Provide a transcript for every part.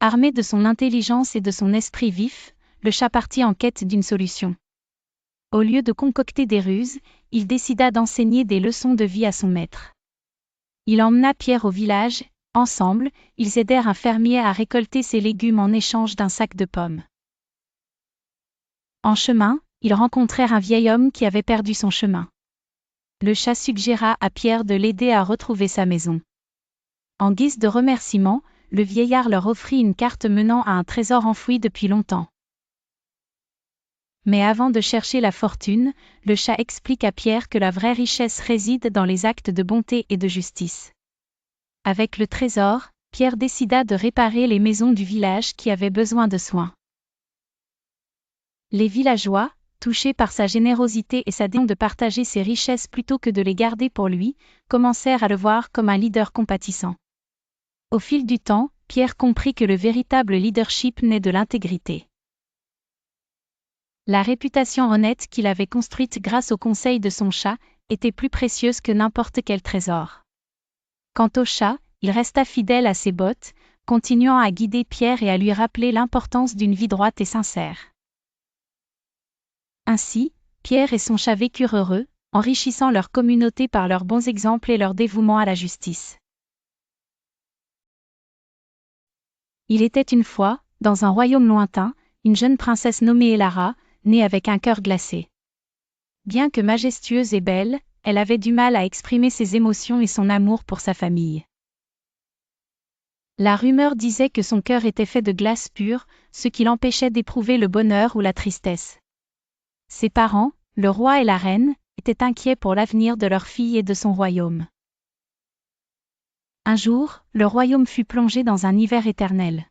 Armé de son intelligence et de son esprit vif, le chat partit en quête d'une solution. Au lieu de concocter des ruses, il décida d'enseigner des leçons de vie à son maître. Il emmena Pierre au village. Ensemble, ils aidèrent un fermier à récolter ses légumes en échange d'un sac de pommes. En chemin, ils rencontrèrent un vieil homme qui avait perdu son chemin. Le chat suggéra à Pierre de l'aider à retrouver sa maison. En guise de remerciement, le vieillard leur offrit une carte menant à un trésor enfoui depuis longtemps. Mais avant de chercher la fortune, le chat explique à Pierre que la vraie richesse réside dans les actes de bonté et de justice. Avec le trésor, Pierre décida de réparer les maisons du village qui avaient besoin de soins. Les villageois, touchés par sa générosité et sa décision de partager ses richesses plutôt que de les garder pour lui, commencèrent à le voir comme un leader compatissant. Au fil du temps, Pierre comprit que le véritable leadership naît de l'intégrité. La réputation honnête qu'il avait construite grâce au conseil de son chat était plus précieuse que n'importe quel trésor. Quant au chat, il resta fidèle à ses bottes, continuant à guider Pierre et à lui rappeler l'importance d'une vie droite et sincère. Ainsi, Pierre et son chat vécurent heureux, enrichissant leur communauté par leurs bons exemples et leur dévouement à la justice. Il était une fois, dans un royaume lointain, une jeune princesse nommée Elara, née avec un cœur glacé. Bien que majestueuse et belle, elle avait du mal à exprimer ses émotions et son amour pour sa famille. La rumeur disait que son cœur était fait de glace pure, ce qui l'empêchait d'éprouver le bonheur ou la tristesse. Ses parents, le roi et la reine, étaient inquiets pour l'avenir de leur fille et de son royaume. Un jour, le royaume fut plongé dans un hiver éternel.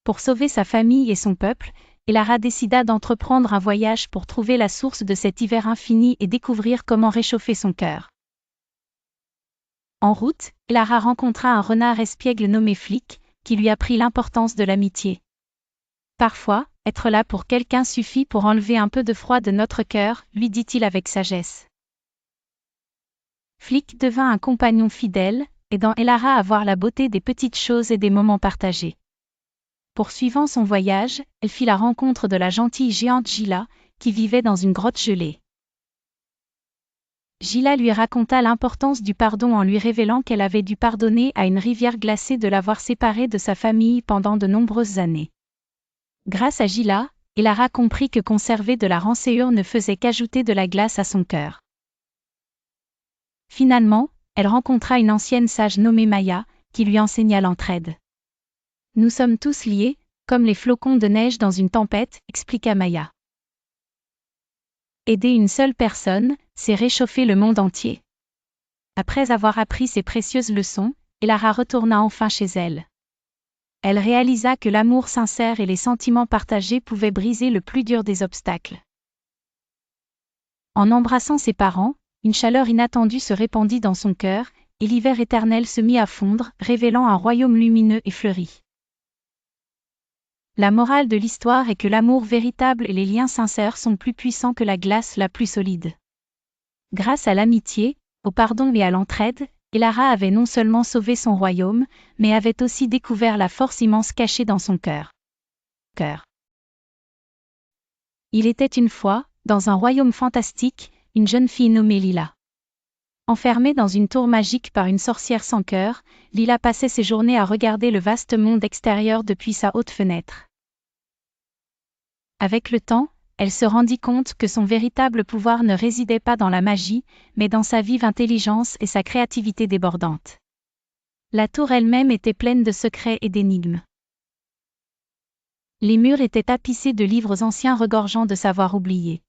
Pour sauver sa famille et son peuple, Elara décida d'entreprendre un voyage pour trouver la source de cet hiver infini et découvrir comment réchauffer son cœur. En route, Elara rencontra un renard espiègle nommé Flic, qui lui apprit l'importance de l'amitié. Parfois, être là pour quelqu'un suffit pour enlever un peu de froid de notre cœur, lui dit-il avec sagesse. Flic devint un compagnon fidèle, aidant Elara à voir la beauté des petites choses et des moments partagés. Poursuivant son voyage, elle fit la rencontre de la gentille géante Gila, qui vivait dans une grotte gelée. Gila lui raconta l'importance du pardon en lui révélant qu'elle avait dû pardonner à une rivière glacée de l'avoir séparée de sa famille pendant de nombreuses années. Grâce à Gila, Elara comprit que conserver de la rançure ne faisait qu'ajouter de la glace à son cœur. Finalement, elle rencontra une ancienne sage nommée Maya, qui lui enseigna l'entraide. « Nous sommes tous liés, comme les flocons de neige dans une tempête, expliqua Maya. Aider une seule personne, c'est réchauffer le monde entier. Après avoir appris ces précieuses leçons, Elara retourna enfin chez elle. Elle réalisa que l'amour sincère et les sentiments partagés pouvaient briser le plus dur des obstacles. En embrassant ses parents, une chaleur inattendue se répandit dans son cœur, et l'hiver éternel se mit à fondre, révélant un royaume lumineux et fleuri. La morale de l'histoire est que l'amour véritable et les liens sincères sont plus puissants que la glace la plus solide. Grâce à l'amitié, au pardon et à l'entraide, Elara avait non seulement sauvé son royaume, mais avait aussi découvert la force immense cachée dans son cœur. Il était une fois, dans un royaume fantastique, une jeune fille nommée Lila. Enfermée dans une tour magique par une sorcière sans cœur, Lila passait ses journées à regarder le vaste monde extérieur depuis sa haute fenêtre. Avec le temps, elle se rendit compte que son véritable pouvoir ne résidait pas dans la magie, mais dans sa vive intelligence et sa créativité débordante. La tour elle-même était pleine de secrets et d'énigmes. Les murs étaient tapissés de livres anciens regorgeant de savoirs oubliés.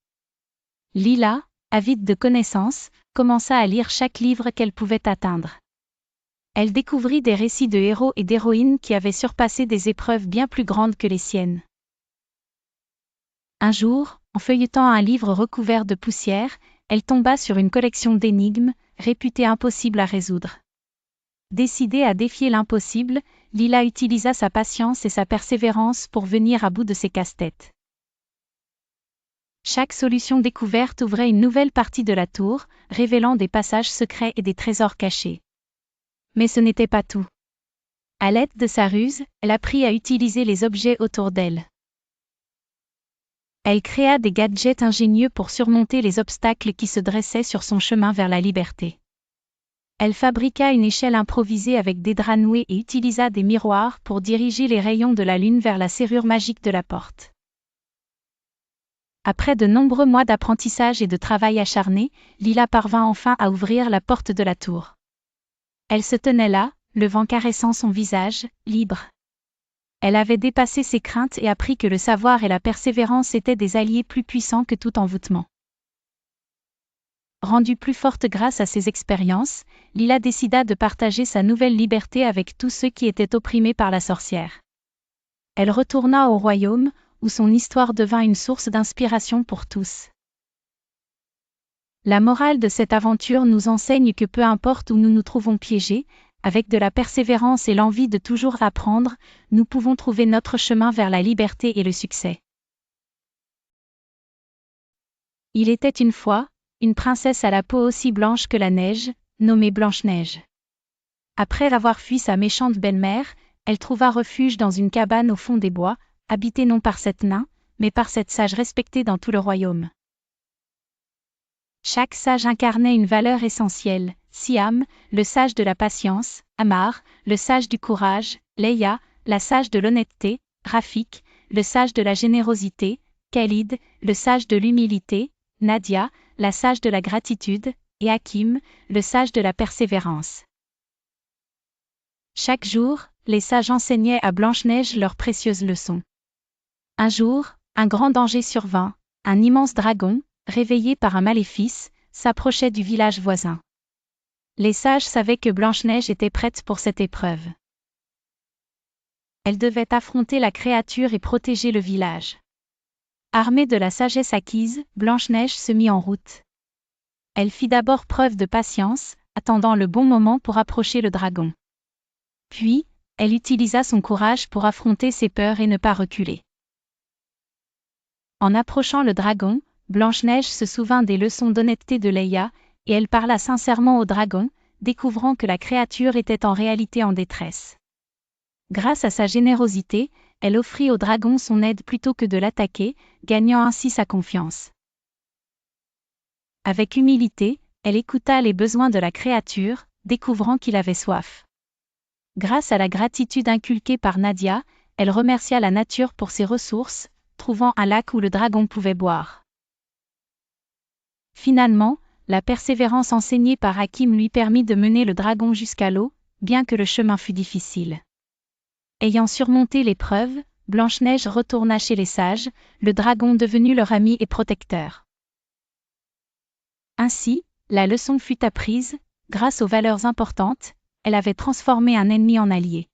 Lila, avide de connaissances, commença à lire chaque livre qu'elle pouvait atteindre. Elle découvrit des récits de héros et d'héroïnes qui avaient surpassé des épreuves bien plus grandes que les siennes. Un jour, en feuilletant un livre recouvert de poussière, elle tomba sur une collection d'énigmes, réputées impossibles à résoudre. Décidée à défier l'impossible, Lila utilisa sa patience et sa persévérance pour venir à bout de ses casse-têtes. Chaque solution découverte ouvrait une nouvelle partie de la tour, révélant des passages secrets et des trésors cachés. Mais ce n'était pas tout. À l'aide de sa ruse, elle apprit à utiliser les objets autour d'elle. Elle créa des gadgets ingénieux pour surmonter les obstacles qui se dressaient sur son chemin vers la liberté. Elle fabriqua une échelle improvisée avec des draps noués et utilisa des miroirs pour diriger les rayons de la lune vers la serrure magique de la porte. Après de nombreux mois d'apprentissage et de travail acharné, Lila parvint enfin à ouvrir la porte de la tour. Elle se tenait là, le vent caressant son visage, libre. Elle avait dépassé ses craintes et appris que le savoir et la persévérance étaient des alliés plus puissants que tout envoûtement. Rendue plus forte grâce à ces expériences, Lila décida de partager sa nouvelle liberté avec tous ceux qui étaient opprimés par la sorcière. Elle retourna au royaume, où son histoire devint une source d'inspiration pour tous. La morale de cette aventure nous enseigne que peu importe où nous nous trouvons piégés, avec de la persévérance et l'envie de toujours apprendre, nous pouvons trouver notre chemin vers la liberté et le succès. Il était une fois une princesse à la peau aussi blanche que la neige, nommée Blanche-Neige. Après avoir fui sa méchante belle-mère, elle trouva refuge dans une cabane au fond des bois, habitée non par cette nain, mais par cette sage respectée dans tout le royaume. Chaque sage incarnait une valeur essentielle: Siam, le sage de la patience; Amar, le sage du courage; Leia, la sage de l'honnêteté; Rafik, le sage de la générosité; Khalid, le sage de l'humilité; Nadia, la sage de la gratitude; et Hakim, le sage de la persévérance. Chaque jour, les sages enseignaient à Blanche-Neige leurs précieuses leçons. Un jour, un grand danger survint. Un immense dragon, réveillé par un maléfice, s'approchait du village voisin. Les sages savaient que Blanche-Neige était prête pour cette épreuve. Elle devait affronter la créature et protéger le village. Armée de la sagesse acquise, Blanche-Neige se mit en route. Elle fit d'abord preuve de patience, attendant le bon moment pour approcher le dragon. Puis, elle utilisa son courage pour affronter ses peurs et ne pas reculer. En approchant le dragon, Blanche-Neige se souvint des leçons d'honnêteté de Leia, et elle parla sincèrement au dragon, découvrant que la créature était en réalité en détresse. Grâce à sa générosité, elle offrit au dragon son aide plutôt que de l'attaquer, gagnant ainsi sa confiance. Avec humilité, elle écouta les besoins de la créature, découvrant qu'il avait soif. Grâce à la gratitude inculquée par Nadia, elle remercia la nature pour ses ressources, trouvant un lac où le dragon pouvait boire. Finalement, la persévérance enseignée par Hakim lui permit de mener le dragon jusqu'à l'eau, bien que le chemin fût difficile. Ayant surmonté l'épreuve, Blanche-Neige retourna chez les sages, le dragon devenu leur ami et protecteur. Ainsi, la leçon fut apprise, grâce aux valeurs importantes, elle avait transformé un ennemi en allié.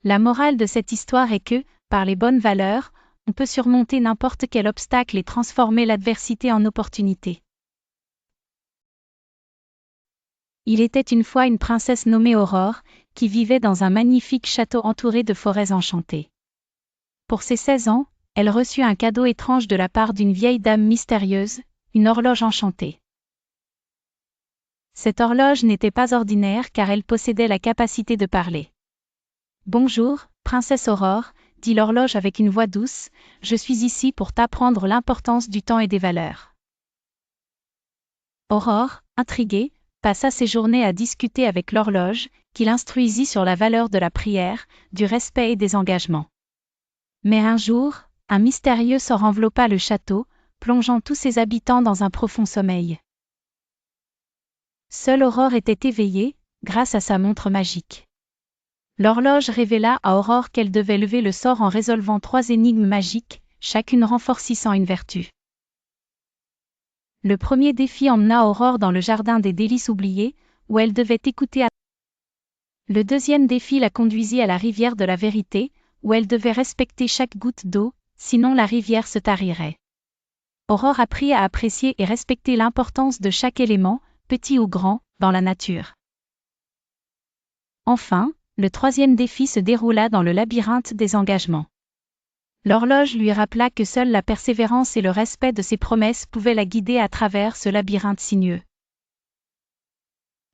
La morale de cette histoire est que, par les bonnes valeurs, on peut surmonter n'importe quel obstacle et transformer l'adversité en opportunité. Il était une fois une princesse nommée Aurore, qui vivait dans un magnifique château entouré de forêts enchantées. Pour ses 16 ans, elle reçut un cadeau étrange de la part d'une vieille dame mystérieuse, une horloge enchantée. Cette horloge n'était pas ordinaire car elle possédait la capacité de parler. « Bonjour, princesse Aurore », dit l'horloge avec une voix douce, « je suis ici pour t'apprendre l'importance du temps et des valeurs. » Aurore, intriguée, passa ses journées à discuter avec l'horloge, qui l'instruisit sur la valeur de la prière, du respect et des engagements. Mais un jour, un mystérieux sort enveloppa le château, plongeant tous ses habitants dans un profond sommeil. Seule Aurore était éveillée, grâce à sa montre magique. L'horloge révéla à Aurore qu'elle devait lever le sort en résolvant 3 énigmes magiques, chacune renforcissant une vertu. Le premier défi emmena Aurore dans le jardin des délices oubliées, où elle devait écouter. Le deuxième défi la conduisit à la rivière de la vérité, où elle devait respecter chaque goutte d'eau, sinon la rivière se tarirait. Aurore apprit à apprécier et respecter l'importance de chaque élément, petit ou grand, dans la nature. Enfin, le troisième défi se déroula dans le labyrinthe des engagements. L'horloge lui rappela que seule la persévérance et le respect de ses promesses pouvaient la guider à travers ce labyrinthe sinueux.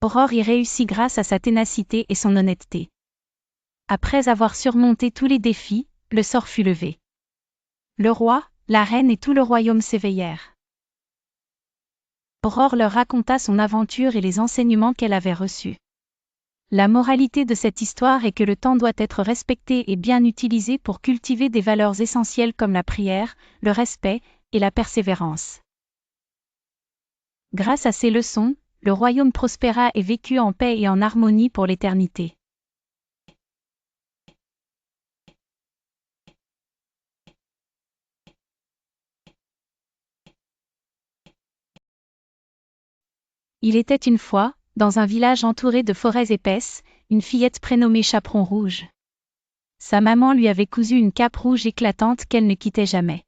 Aurore y réussit grâce à sa ténacité et son honnêteté. Après avoir surmonté tous les défis, le sort fut levé. Le roi, la reine et tout le royaume s'éveillèrent. Aurore leur raconta son aventure et les enseignements qu'elle avait reçus. La moralité de cette histoire est que le temps doit être respecté et bien utilisé pour cultiver des valeurs essentielles comme la prière, le respect et la persévérance. Grâce à ces leçons, le royaume prospéra et vécut en paix et en harmonie pour l'éternité. Il était une fois, dans un village entouré de forêts épaisses, une fillette prénommée Chaperon Rouge. Sa maman lui avait cousu une cape rouge éclatante qu'elle ne quittait jamais.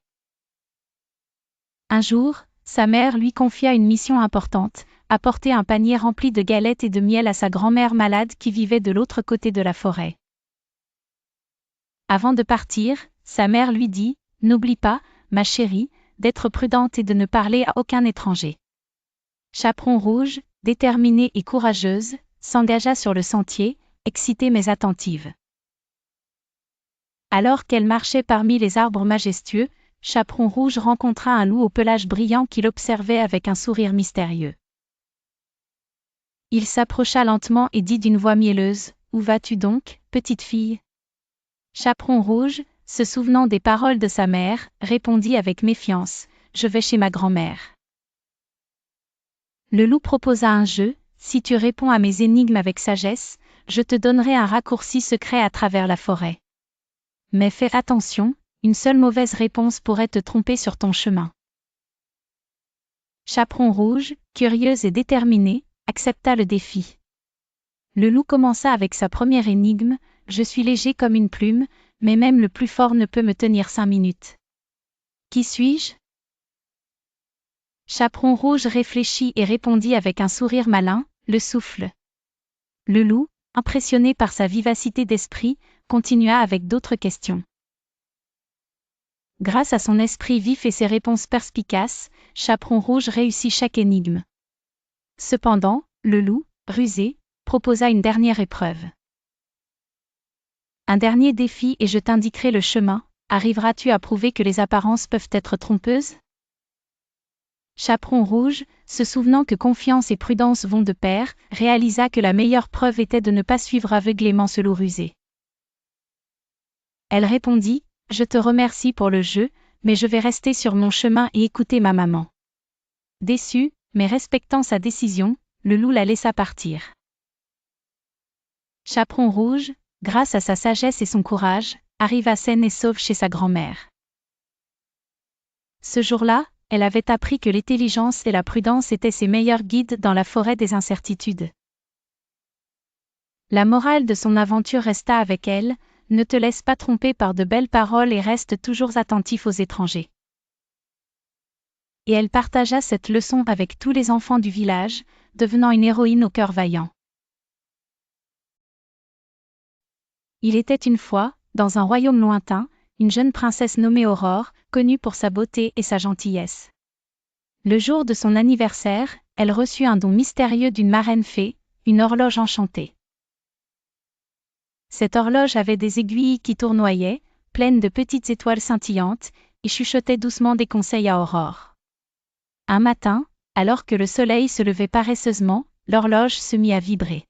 Un jour, sa mère lui confia une mission importante, apporter un panier rempli de galettes et de miel à sa grand-mère malade qui vivait de l'autre côté de la forêt. Avant de partir, sa mère lui dit « N'oublie pas, ma chérie, d'être prudente et de ne parler à aucun étranger. » Chaperon Rouge, déterminée et courageuse, s'engaga sur le sentier, excitée mais attentive. Alors qu'elle marchait parmi les arbres majestueux, Chaperon Rouge rencontra un loup au pelage brillant qui l'observait avec un sourire mystérieux. Il s'approcha lentement et dit d'une voix mielleuse « Où vas-tu donc, petite fille ?» Chaperon Rouge, se souvenant des paroles de sa mère, répondit avec méfiance « Je vais chez ma grand-mère. » Le loup proposa un jeu, « Si tu réponds à mes énigmes avec sagesse, je te donnerai un raccourci secret à travers la forêt. Mais fais attention, une seule mauvaise réponse pourrait te tromper sur ton chemin. » Chaperon Rouge, curieuse et déterminée, accepta le défi. Le loup commença avec sa première énigme, « Je suis léger comme une plume, mais même le plus fort ne peut me tenir 5 minutes. Qui suis-je » Chaperon Rouge réfléchit et répondit avec un sourire malin, « Le souffle. » Le loup, impressionné par sa vivacité d'esprit, continua avec d'autres questions. Grâce à son esprit vif et ses réponses perspicaces, Chaperon Rouge réussit chaque énigme. Cependant, le loup, rusé, proposa une dernière épreuve. Un dernier défi et je t'indiquerai le chemin, arriveras-tu à prouver que les apparences peuvent être trompeuses ? Chaperon Rouge, se souvenant que confiance et prudence vont de pair, réalisa que la meilleure preuve était de ne pas suivre aveuglément ce loup rusé. Elle répondit, « Je te remercie pour le jeu, mais je vais rester sur mon chemin et écouter ma maman. » Déçu, mais respectant sa décision, le loup la laissa partir. Chaperon Rouge, grâce à sa sagesse et son courage, arriva saine et sauve chez sa grand-mère. Ce jour-là, elle avait appris que l'intelligence et la prudence étaient ses meilleurs guides dans la forêt des incertitudes. La morale de son aventure resta avec elle, ne te laisse pas tromper par de belles paroles et reste toujours attentif aux étrangers. Et elle partagea cette leçon avec tous les enfants du village, devenant une héroïne au cœur vaillant. Il était une fois, dans un royaume lointain, une jeune princesse nommée Aurore, connue pour sa beauté et sa gentillesse. Le jour de son anniversaire, elle reçut un don mystérieux d'une marraine fée, une horloge enchantée. Cette horloge avait des aiguilles qui tournoyaient, pleines de petites étoiles scintillantes, et chuchotait doucement des conseils à Aurore. Un matin, alors que le soleil se levait paresseusement, l'horloge se mit à vibrer.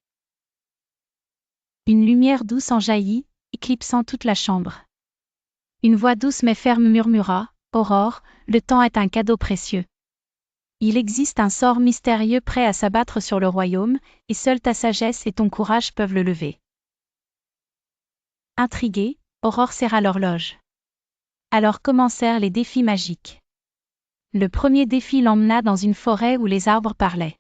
Une lumière douce en jaillit, éclipsant toute la chambre. Une voix douce mais ferme murmura, « Aurore, le temps est un cadeau précieux. Il existe un sort mystérieux prêt à s'abattre sur le royaume, et seule ta sagesse et ton courage peuvent le lever. » Intriguée, Aurore serra l'horloge. Alors commencèrent les défis magiques. Le premier défi l'emmena dans une forêt où les arbres parlaient.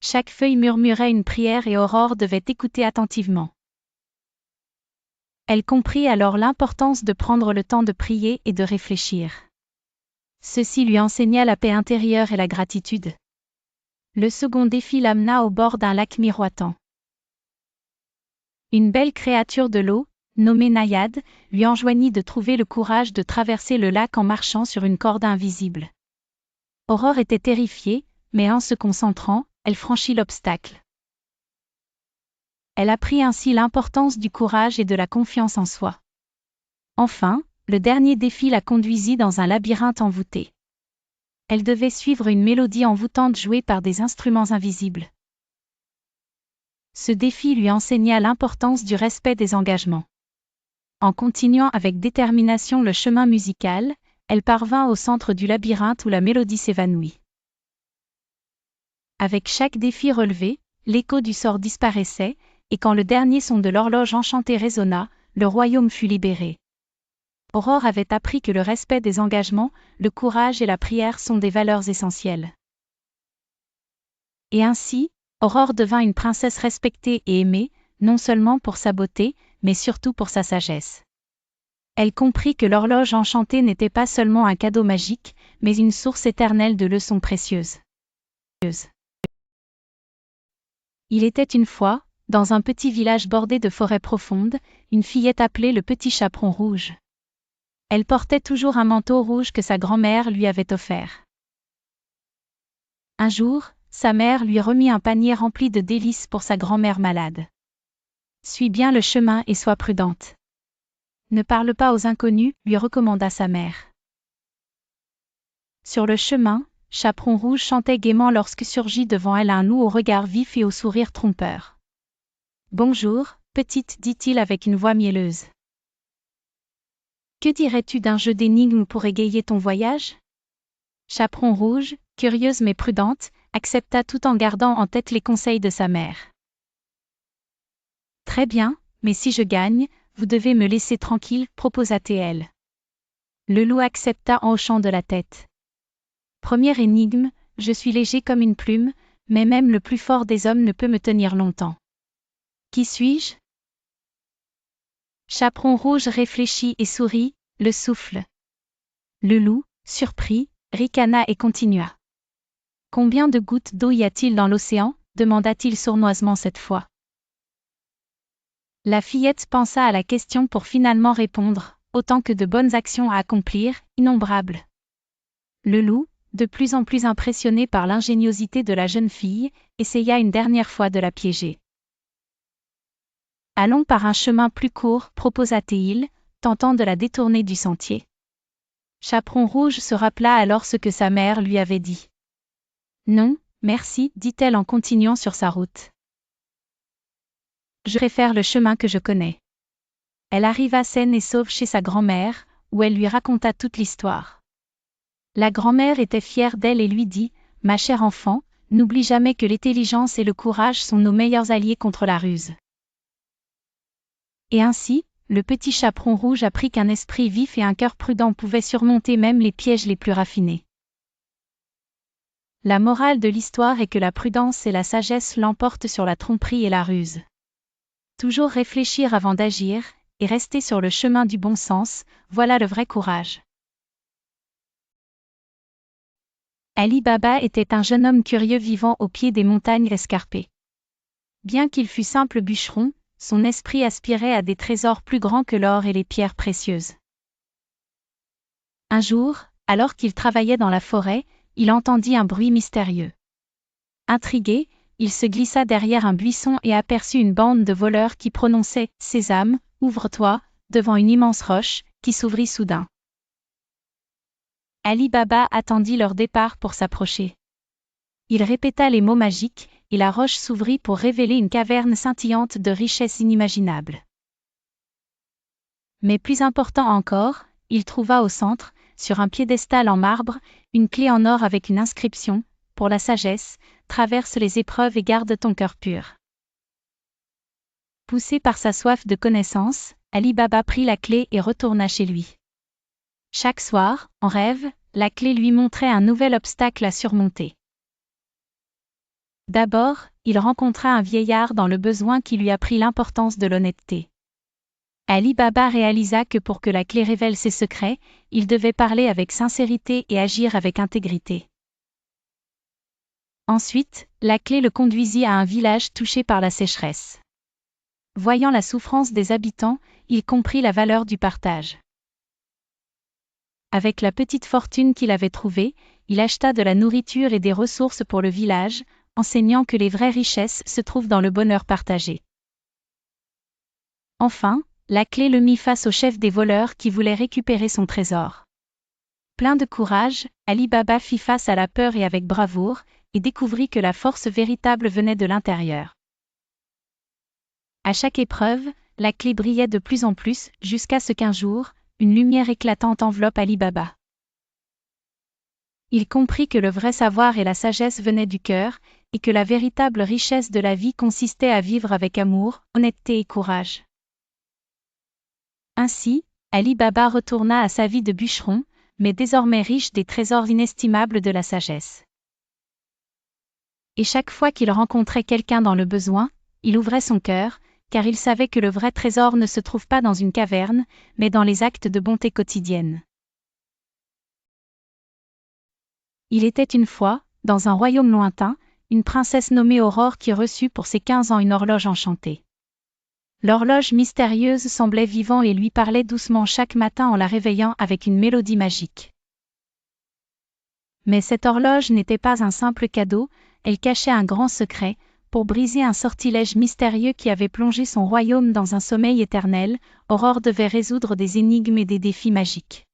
Chaque feuille murmurait une prière et Aurore devait écouter attentivement. Elle comprit alors l'importance de prendre le temps de prier et de réfléchir. Ceci lui enseigna la paix intérieure et la gratitude. Le second défi l'amena au bord d'un lac miroitant. Une belle créature de l'eau, nommée Naïade, lui enjoignit de trouver le courage de traverser le lac en marchant sur une corde invisible. Aurore était terrifiée, mais en se concentrant, elle franchit l'obstacle. Elle apprit ainsi l'importance du courage et de la confiance en soi. Enfin, le dernier défi la conduisit dans un labyrinthe envoûté. Elle devait suivre une mélodie envoûtante jouée par des instruments invisibles. Ce défi lui enseigna l'importance du respect des engagements. En continuant avec détermination le chemin musical, elle parvint au centre du labyrinthe où la mélodie s'évanouit. Avec chaque défi relevé, l'écho du sort disparaissait, et quand le dernier son de l'horloge enchantée résonna, le royaume fut libéré. Aurore avait appris que le respect des engagements, le courage et la prière sont des valeurs essentielles. Et ainsi, Aurore devint une princesse respectée et aimée, non seulement pour sa beauté, mais surtout pour sa sagesse. Elle comprit que l'horloge enchantée n'était pas seulement un cadeau magique, mais une source éternelle de leçons précieuses. Il était une fois, dans un petit village bordé de forêts profondes, une fillette appelée le Petit Chaperon Rouge. Elle portait toujours un manteau rouge que sa grand-mère lui avait offert. Un jour, sa mère lui remit un panier rempli de délices pour sa grand-mère malade. « Suis bien le chemin et sois prudente. Ne parle pas aux inconnus, lui recommanda sa mère. » Sur le chemin, Chaperon Rouge chantait gaiement lorsque surgit devant elle un loup au regard vif et au sourire trompeur. « Bonjour, petite, dit-il avec une voix mielleuse. Que dirais-tu d'un jeu d'énigmes pour égayer ton voyage ? Chaperon Rouge, curieuse mais prudente, accepta tout en gardant en tête les conseils de sa mère. Très bien, mais si je gagne, vous devez me laisser tranquille, proposa-t-elle. Le loup accepta en hochant de la tête. Première énigme, je suis léger comme une plume, mais même le plus fort des hommes ne peut me tenir longtemps. Qui suis-je ? Chaperon Rouge réfléchit et sourit, le souffle. Le loup, surpris, ricana et continua. Combien de gouttes d'eau y a-t-il dans l'océan ? Demanda-t-il sournoisement cette fois. La fillette pensa à la question pour finalement répondre, autant que de bonnes actions à accomplir, innombrables. Le loup, de plus en plus impressionné par l'ingéniosité de la jeune fille, essaya une dernière fois de la piéger. Allons par un chemin plus court, proposa-t-il, tentant de la détourner du sentier. Chaperon Rouge se rappela alors ce que sa mère lui avait dit. Non, merci, dit-elle en continuant sur sa route. Je préfère le chemin que je connais. Elle arriva saine et sauve chez sa grand-mère, où elle lui raconta toute l'histoire. La grand-mère était fière d'elle et lui dit, « Ma chère enfant, n'oublie jamais que l'intelligence et le courage sont nos meilleurs alliés contre la ruse. » Et ainsi, le petit Chaperon Rouge apprit qu'un esprit vif et un cœur prudent pouvaient surmonter même les pièges les plus raffinés. La morale de l'histoire est que la prudence et la sagesse l'emportent sur la tromperie et la ruse. Toujours réfléchir avant d'agir, et rester sur le chemin du bon sens, voilà le vrai courage. Ali Baba était un jeune homme curieux vivant au pied des montagnes escarpées. Bien qu'il fût simple bûcheron, son esprit aspirait à des trésors plus grands que l'or et les pierres précieuses. Un jour, alors qu'il travaillait dans la forêt, il entendit un bruit mystérieux. Intrigué, il se glissa derrière un buisson et aperçut une bande de voleurs qui prononçait « Sésame, ouvre-toi » devant une immense roche, qui s'ouvrit soudain. Ali Baba attendit leur départ pour s'approcher. Il répéta les mots magiques, et la roche s'ouvrit pour révéler une caverne scintillante de richesses inimaginables. Mais plus important encore, il trouva au centre, sur un piédestal en marbre, une clé en or avec une inscription, pour la sagesse, traverse les épreuves et garde ton cœur pur. Poussé par sa soif de connaissance, Ali Baba prit la clé et retourna chez lui. Chaque soir, en rêve, la clé lui montrait un nouvel obstacle à surmonter. D'abord, il rencontra un vieillard dans le besoin qui lui apprit l'importance de l'honnêteté. Ali Baba réalisa que pour que la clé révèle ses secrets, il devait parler avec sincérité et agir avec intégrité. Ensuite, la clé le conduisit à un village touché par la sécheresse. Voyant la souffrance des habitants, il comprit la valeur du partage. Avec la petite fortune qu'il avait trouvée, il acheta de la nourriture et des ressources pour le village, enseignant que les vraies richesses se trouvent dans le bonheur partagé. Enfin, la clé le mit face au chef des voleurs qui voulait récupérer son trésor. Plein de courage, Ali Baba fit face à la peur et avec bravoure, et découvrit que la force véritable venait de l'intérieur. À chaque épreuve, la clé brillait de plus en plus, jusqu'à ce qu'un jour, une lumière éclatante enveloppe Ali Baba. Il comprit que le vrai savoir et la sagesse venaient du cœur, et que la véritable richesse de la vie consistait à vivre avec amour, honnêteté et courage. Ainsi, Ali Baba retourna à sa vie de bûcheron, mais désormais riche des trésors inestimables de la sagesse. Et chaque fois qu'il rencontrait quelqu'un dans le besoin, il ouvrait son cœur, car il savait que le vrai trésor ne se trouve pas dans une caverne, mais dans les actes de bonté quotidienne. Il était une fois, dans un royaume lointain, une princesse nommée Aurore qui reçut pour ses 15 ans une horloge enchantée. L'horloge mystérieuse semblait vivant et lui parlait doucement chaque matin en la réveillant avec une mélodie magique. Mais cette horloge n'était pas un simple cadeau, elle cachait un grand secret, pour briser un sortilège mystérieux qui avait plongé son royaume dans un sommeil éternel. Aurore devait résoudre des énigmes et des défis magiques.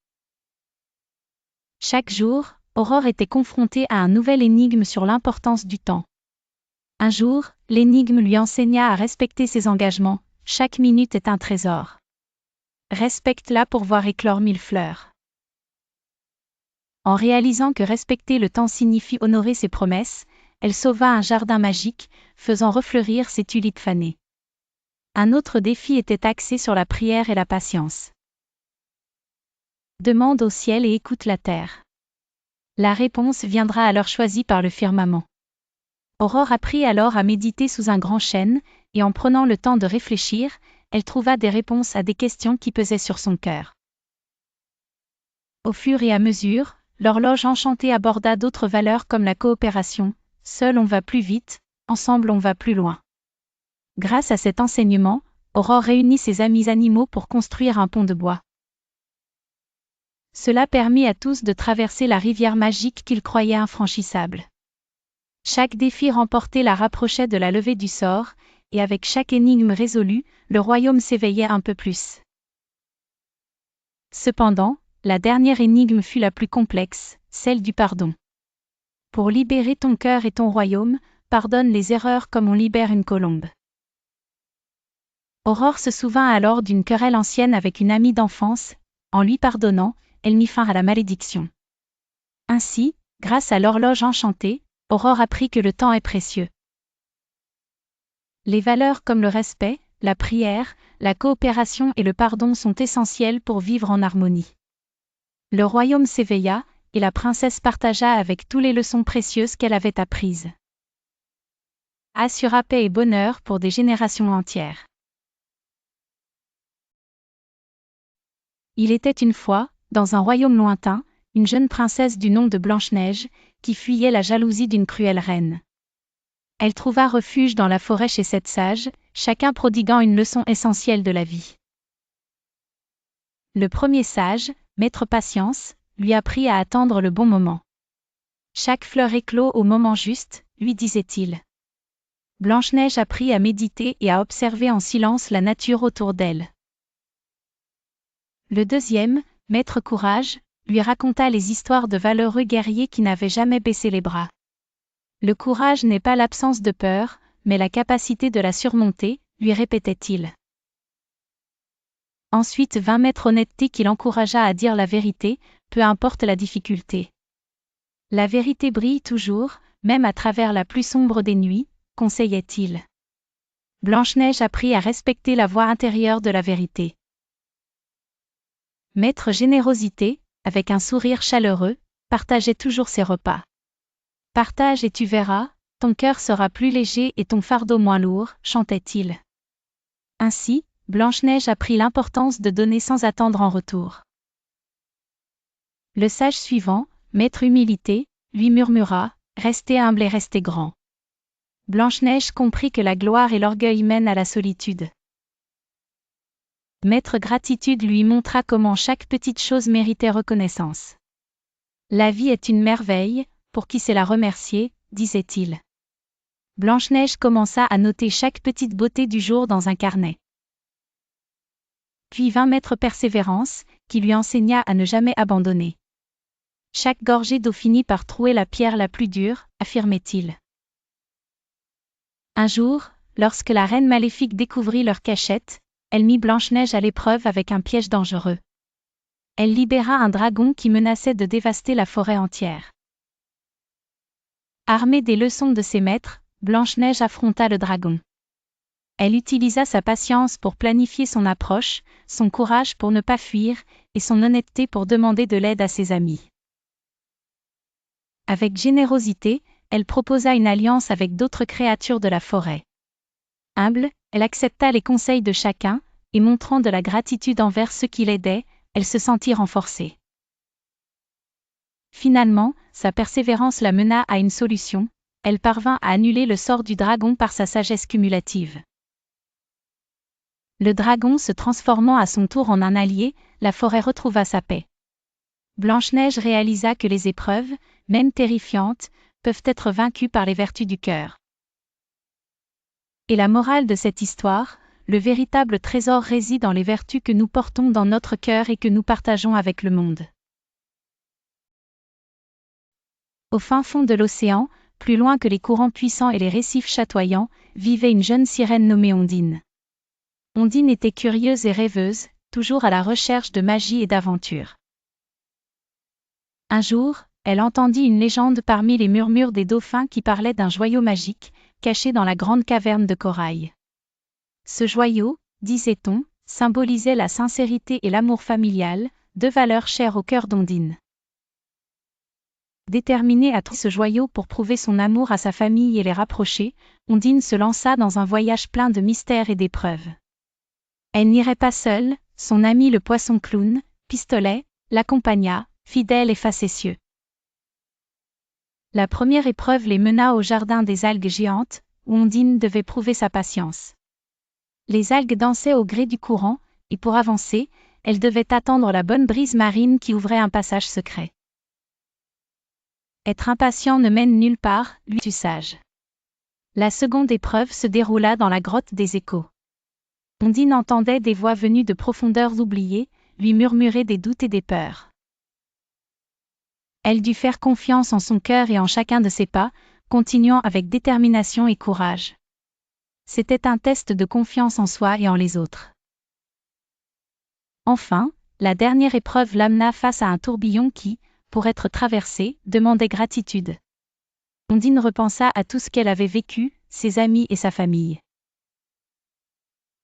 Chaque jour, Aurore était confrontée à un nouvel énigme sur l'importance du temps. Un jour, l'énigme lui enseigna à respecter ses engagements. Chaque minute est un trésor. Respecte-la pour voir éclore 1000 fleurs. En réalisant que respecter le temps signifie honorer ses promesses, elle sauva un jardin magique, faisant refleurir ses tulipes fanées. Un autre défi était axé sur la prière et la patience. Demande au ciel et écoute la terre. La réponse viendra à l'heure choisie par le firmament. Aurore apprit alors à méditer sous un grand chêne, et en prenant le temps de réfléchir, elle trouva des réponses à des questions qui pesaient sur son cœur. Au fur et à mesure, l'horloge enchantée aborda d'autres valeurs comme la coopération. Seul on va plus vite, ensemble on va plus loin. Grâce à cet enseignement, Aurore réunit ses amis animaux pour construire un pont de bois. Cela permit à tous de traverser la rivière magique qu'ils croyaient infranchissable. Chaque défi remporté la rapprochait de la levée du sort, et avec chaque énigme résolue, le royaume s'éveillait un peu plus. Cependant, la dernière énigme fut la plus complexe, celle du pardon. Pour libérer ton cœur et ton royaume, pardonne les erreurs comme on libère une colombe. Aurore se souvint alors d'une querelle ancienne avec une amie d'enfance. En lui pardonnant, elle mit fin à la malédiction. Ainsi, grâce à l'horloge enchantée, Aurore apprit que le temps est précieux. Les valeurs comme le respect, la prière, la coopération et le pardon sont essentielles pour vivre en harmonie. Le royaume s'éveilla, et la princesse partagea avec tous les leçons précieuses qu'elle avait apprises. Assura paix et bonheur pour des générations entières. Il était une fois, dans un royaume lointain, une jeune princesse du nom de Blanche-Neige, qui fuyait la jalousie d'une cruelle reine. Elle trouva refuge dans la forêt chez 7 sages, chacun prodiguant une leçon essentielle de la vie. Le premier sage, Maître Patience, lui apprit à attendre le bon moment. Chaque fleur éclot au moment juste, lui disait-il. Blanche-Neige apprit à méditer et à observer en silence la nature autour d'elle. Le deuxième, Maître Courage, lui raconta les histoires de valeureux guerriers qui n'avaient jamais baissé les bras. Le courage n'est pas l'absence de peur, mais la capacité de la surmonter, lui répétait-il. Ensuite vint Maître Honnêteté qui l'encouragea à dire la vérité, peu importe la difficulté. La vérité brille toujours, même à travers la plus sombre des nuits, conseillait-il. Blanche-Neige apprit à respecter la voix intérieure de la vérité. Maître Générosité, avec un sourire chaleureux, partageait toujours ses repas. Partage et tu verras, ton cœur sera plus léger et ton fardeau moins lourd, chantait-il. Ainsi, Blanche-Neige apprit l'importance de donner sans attendre en retour. Le sage suivant, Maître Humilité, lui murmura, restez humble et restez grand. Blanche-Neige comprit que la gloire et l'orgueil mènent à la solitude. Maître Gratitude lui montra comment chaque petite chose méritait reconnaissance. La vie est une merveille, pour qui sait la remercier, disait-il. Blanche-Neige commença à noter chaque petite beauté du jour dans un carnet. puis 20 mètres persévérance, qui lui enseigna à ne jamais abandonner. Chaque gorgée d'eau finit par trouer la pierre la plus dure, affirmait-il. Un jour, lorsque la reine maléfique découvrit leur cachette, elle mit Blanche-Neige à l'épreuve avec un piège dangereux. Elle libéra un dragon qui menaçait de dévaster la forêt entière. Armée des leçons de ses maîtres, Blanche-Neige affronta le dragon. Elle utilisa sa patience pour planifier son approche, son courage pour ne pas fuir, et son honnêteté pour demander de l'aide à ses amis. Avec générosité, elle proposa une alliance avec d'autres créatures de la forêt. Humble, elle accepta les conseils de chacun, et montrant de la gratitude envers ceux qui l'aidaient, elle se sentit renforcée. Finalement, sa persévérance la mena à une solution, elle parvint à annuler le sort du dragon par sa sagesse cumulative. Le dragon se transformant à son tour en un allié, la forêt retrouva sa paix. Blanche-Neige réalisa que les épreuves, même terrifiantes, peuvent être vaincues par les vertus du cœur. Et la morale de cette histoire, le véritable trésor réside dans les vertus que nous portons dans notre cœur et que nous partageons avec le monde. Au fin fond de l'océan, plus loin que les courants puissants et les récifs chatoyants, vivait une jeune sirène nommée Ondine. Ondine était curieuse et rêveuse, toujours à la recherche de magie et d'aventure. Un jour, elle entendit une légende parmi les murmures des dauphins qui parlait d'un joyau magique, caché dans la grande caverne de corail. Ce joyau, disait-on, symbolisait la sincérité et l'amour familial, deux valeurs chères au cœur d'Ondine. Déterminée à trouver ce joyau pour prouver son amour à sa famille et les rapprocher, Ondine se lança dans un voyage plein de mystères et d'épreuves. Elle n'irait pas seule, son ami le poisson clown, Pistolet, l'accompagna, fidèle et facétieux. La première épreuve les mena au jardin des algues géantes, où Ondine devait prouver sa patience. Les algues dansaient au gré du courant, et pour avancer, elle devait attendre la bonne brise marine qui ouvrait un passage secret. Être impatient ne mène nulle part, lui fut sage. La seconde épreuve se déroula dans la grotte des échos. Ondine entendait des voix venues de profondeurs oubliées, lui murmurer des doutes et des peurs. Elle dut faire confiance en son cœur et en chacun de ses pas, continuant avec détermination et courage. C'était un test de confiance en soi et en les autres. Enfin, la dernière épreuve l'amena face à un tourbillon qui, pour être traversé, demandait gratitude. Ondine repensa à tout ce qu'elle avait vécu, ses amis et sa famille.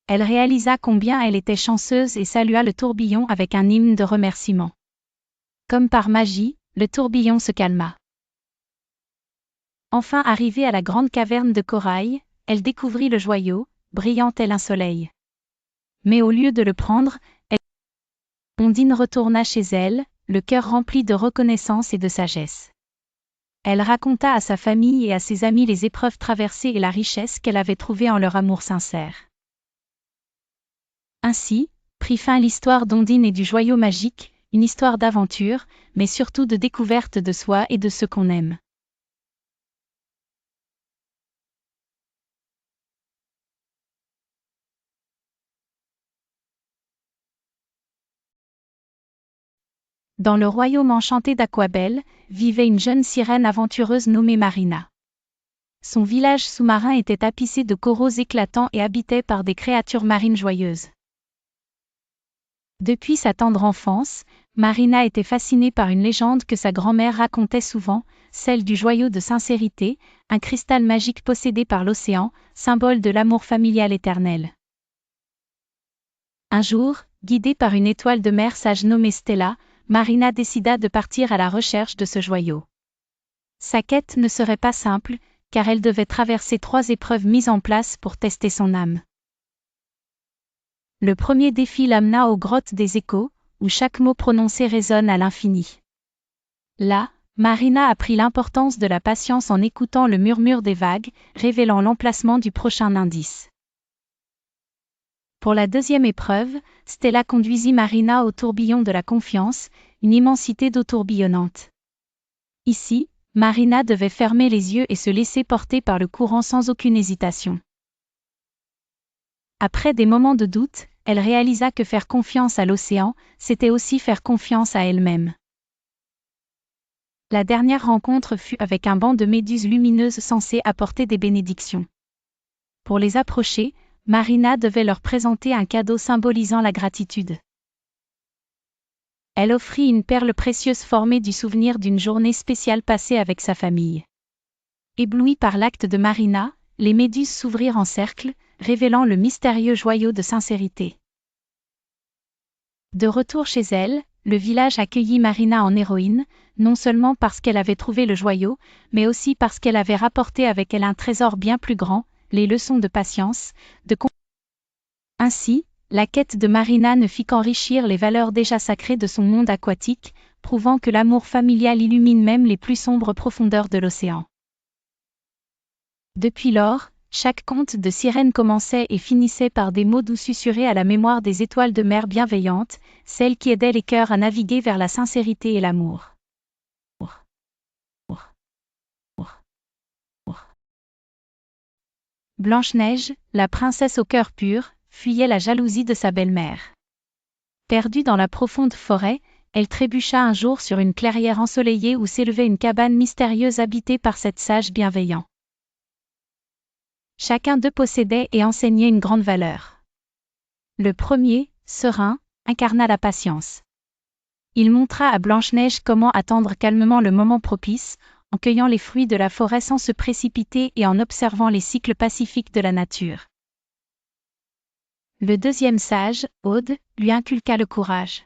Elle réalisa combien elle était chanceuse et salua le tourbillon avec un hymne de remerciement. Comme par magie, le tourbillon se calma. Enfin arrivée à la grande caverne de corail, elle découvrit le joyau, brillant tel un soleil. Mais au lieu de le prendre, Ondine retourna chez elle, le cœur rempli de reconnaissance et de sagesse. Elle raconta à sa famille et à ses amis les épreuves traversées et la richesse qu'elle avait trouvée en leur amour sincère. Ainsi, prit fin l'histoire d'Ondine et du joyau magique, une histoire d'aventure, mais surtout de découverte de soi et de ce qu'on aime. Dans le royaume enchanté d'Aquabelle, vivait une jeune sirène aventureuse nommée Marina. Son village sous-marin était tapissé de coraux éclatants et habité par des créatures marines joyeuses. Depuis sa tendre enfance, Marina était fascinée par une légende que sa grand-mère racontait souvent, celle du joyau de sincérité, un cristal magique possédé par l'océan, symbole de l'amour familial éternel. Un jour, guidée par une étoile de mer sage nommée Stella, Marina décida de partir à la recherche de ce joyau. Sa quête ne serait pas simple, car elle devait traverser 3 épreuves mises en place pour tester son âme. Le premier défi l'amena aux grottes des échos, où chaque mot prononcé résonne à l'infini. Là, Marina apprit l'importance de la patience en écoutant le murmure des vagues, révélant l'emplacement du prochain indice. Pour la deuxième épreuve, Stella conduisit Marina au tourbillon de la confiance, une immensité d'eau tourbillonnante. Ici, Marina devait fermer les yeux et se laisser porter par le courant sans aucune hésitation. Après des moments de doute, elle réalisa que faire confiance à l'océan, c'était aussi faire confiance à elle-même. La dernière rencontre fut avec un banc de méduses lumineuses censées apporter des bénédictions. Pour les approcher, Marina devait leur présenter un cadeau symbolisant la gratitude. Elle offrit une perle précieuse formée du souvenir d'une journée spéciale passée avec sa famille. Éblouies par l'acte de Marina, les méduses s'ouvrirent en cercle, révélant le mystérieux joyau de sincérité. De retour chez elle, le village accueillit Marina en héroïne, non seulement parce qu'elle avait trouvé le joyau, mais aussi parce qu'elle avait rapporté avec elle un trésor bien plus grand, les leçons de patience, Ainsi, la quête de Marina ne fit qu'enrichir les valeurs déjà sacrées de son monde aquatique, prouvant que l'amour familial illumine même les plus sombres profondeurs de l'océan. Depuis lors, chaque conte de sirène commençait et finissait par des mots doux susurrés à la mémoire des étoiles de mer bienveillantes, celles qui aidaient les cœurs à naviguer vers la sincérité et l'amour. Blanche-Neige, la princesse au cœur pur, fuyait la jalousie de sa belle-mère. Perdue dans la profonde forêt, elle trébucha un jour sur une clairière ensoleillée où s'élevait une cabane mystérieuse habitée par cette sage bienveillant. Chacun d'eux possédait et enseignait une grande valeur. Le premier, serein, incarna la patience. Il montra à Blanche-Neige comment attendre calmement le moment propice, en cueillant les fruits de la forêt sans se précipiter et en observant les cycles pacifiques de la nature. Le deuxième sage, Aude, lui inculqua le courage.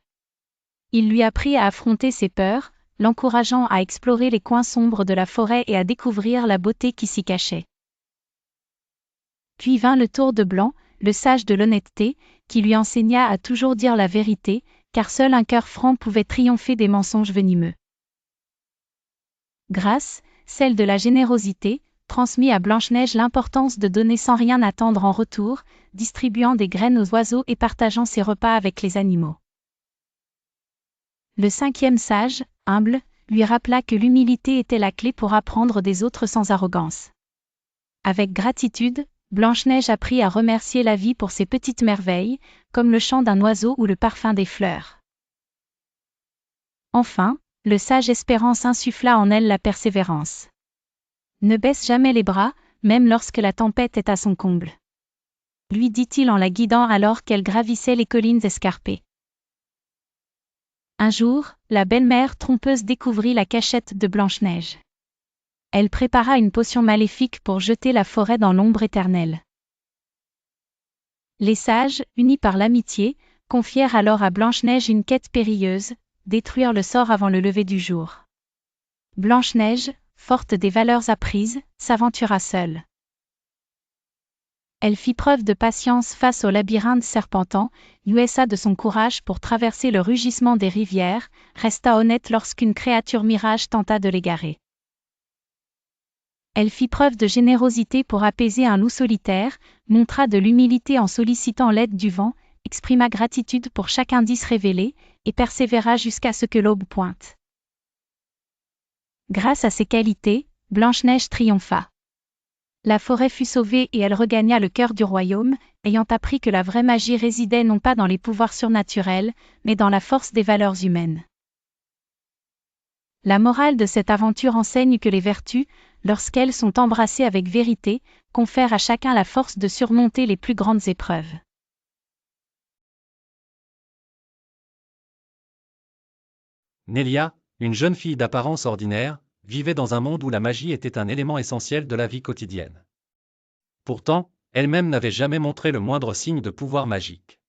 Il lui apprit à affronter ses peurs, l'encourageant à explorer les coins sombres de la forêt et à découvrir la beauté qui s'y cachait. Puis vint le tour de Blanc, le sage de l'honnêteté, qui lui enseigna à toujours dire la vérité, car seul un cœur franc pouvait triompher des mensonges venimeux. Grâce, celle de la générosité, transmit à Blanche-Neige l'importance de donner sans rien attendre en retour, distribuant des graines aux oiseaux et partageant ses repas avec les animaux. Le cinquième sage, humble, lui rappela que l'humilité était la clé pour apprendre des autres sans arrogance. Avec gratitude, Blanche-Neige apprit à remercier la vie pour ses petites merveilles, comme le chant d'un oiseau ou le parfum des fleurs. Enfin, le sage Espérance insuffla en elle la persévérance. Ne baisse jamais les bras, même lorsque la tempête est à son comble. Lui dit-il en la guidant alors qu'elle gravissait les collines escarpées. Un jour, la belle-mère trompeuse découvrit la cachette de Blanche-Neige. Elle prépara une potion maléfique pour jeter la forêt dans l'ombre éternelle. Les sages, unis par l'amitié, confièrent alors à Blanche-Neige une quête périlleuse, détruire le sort avant le lever du jour. Blanche-Neige, forte des valeurs apprises, s'aventura seule. Elle fit preuve de patience face au labyrinthe serpentant, usa de son courage pour traverser le rugissement des rivières, resta honnête lorsqu'une créature mirage tenta de l'égarer. Elle fit preuve de générosité pour apaiser un loup solitaire, montra de l'humilité en sollicitant l'aide du vent, exprima gratitude pour chaque indice révélé, et persévéra jusqu'à ce que l'aube pointe. Grâce à ces qualités, Blanche-Neige triompha. La forêt fut sauvée et elle regagna le cœur du royaume, ayant appris que la vraie magie résidait non pas dans les pouvoirs surnaturels, mais dans la force des valeurs humaines. La morale de cette aventure enseigne que les vertus, lorsqu'elles sont embrassées avec vérité, confèrent à chacun la force de surmonter les plus grandes épreuves. Nelia, une jeune fille d'apparence ordinaire, vivait dans un monde où la magie était un élément essentiel de la vie quotidienne. Pourtant, elle-même n'avait jamais montré le moindre signe de pouvoir magique.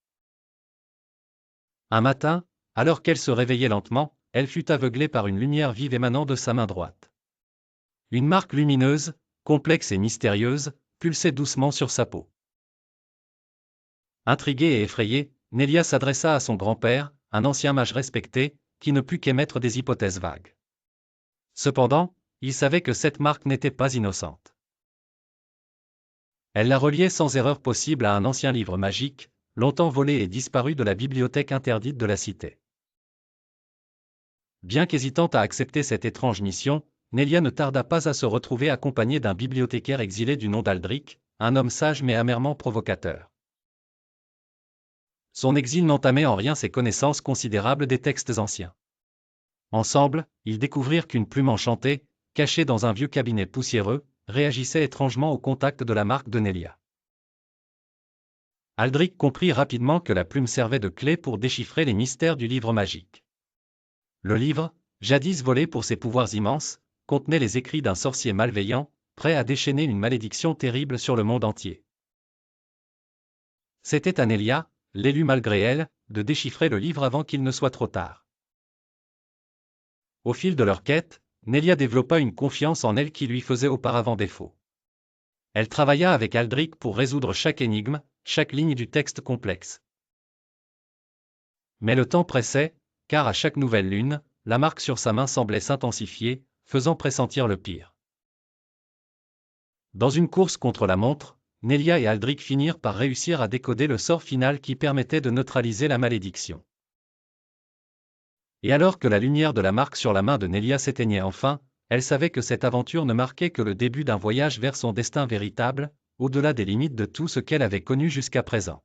Un matin, alors qu'elle se réveillait lentement, elle fut aveuglée par une lumière vive émanant de sa main droite. Une marque lumineuse, complexe et mystérieuse, pulsait doucement sur sa peau. Intriguée et effrayée, Nelia s'adressa à son grand-père, un ancien mage respecté, qui ne put qu'émettre des hypothèses vagues. Cependant, il savait que cette marque n'était pas innocente. Elle la reliait sans erreur possible à un ancien livre magique, longtemps volé et disparu de la bibliothèque interdite de la cité. Bien qu'hésitant à accepter cette étrange mission, Nelia ne tarda pas à se retrouver accompagnée d'un bibliothécaire exilé du nom d'Aldric, un homme sage mais amèrement provocateur. son exil n'entamait en rien ses connaissances considérables des textes anciens. Ensemble, ils découvrirent qu'une plume enchantée, cachée dans un vieux cabinet poussiéreux, réagissait étrangement au contact de la marque de Nelia. Aldric comprit rapidement que la plume servait de clé pour déchiffrer les mystères du livre magique. Le livre, jadis volé pour ses pouvoirs immenses, contenait les écrits d'un sorcier malveillant, prêt à déchaîner une malédiction terrible sur le monde entier. C'était à Nelia, l'élue malgré elle, de déchiffrer le livre avant qu'il ne soit trop tard. Au fil de leur quête, Nelia développa une confiance en elle qui lui faisait auparavant défaut. Elle travailla avec Aldric pour résoudre chaque énigme, chaque ligne du texte complexe. Mais le temps pressait, car à chaque nouvelle lune, la marque sur sa main semblait s'intensifier, faisant pressentir le pire. Dans une course contre la montre, Nelia et Aldric finirent par réussir à décoder le sort final qui permettait de neutraliser la malédiction. Et alors que la lumière de la marque sur la main de Nelia s'éteignait enfin, elle savait que cette aventure ne marquait que le début d'un voyage vers son destin véritable, au-delà des limites de tout ce qu'elle avait connu jusqu'à présent.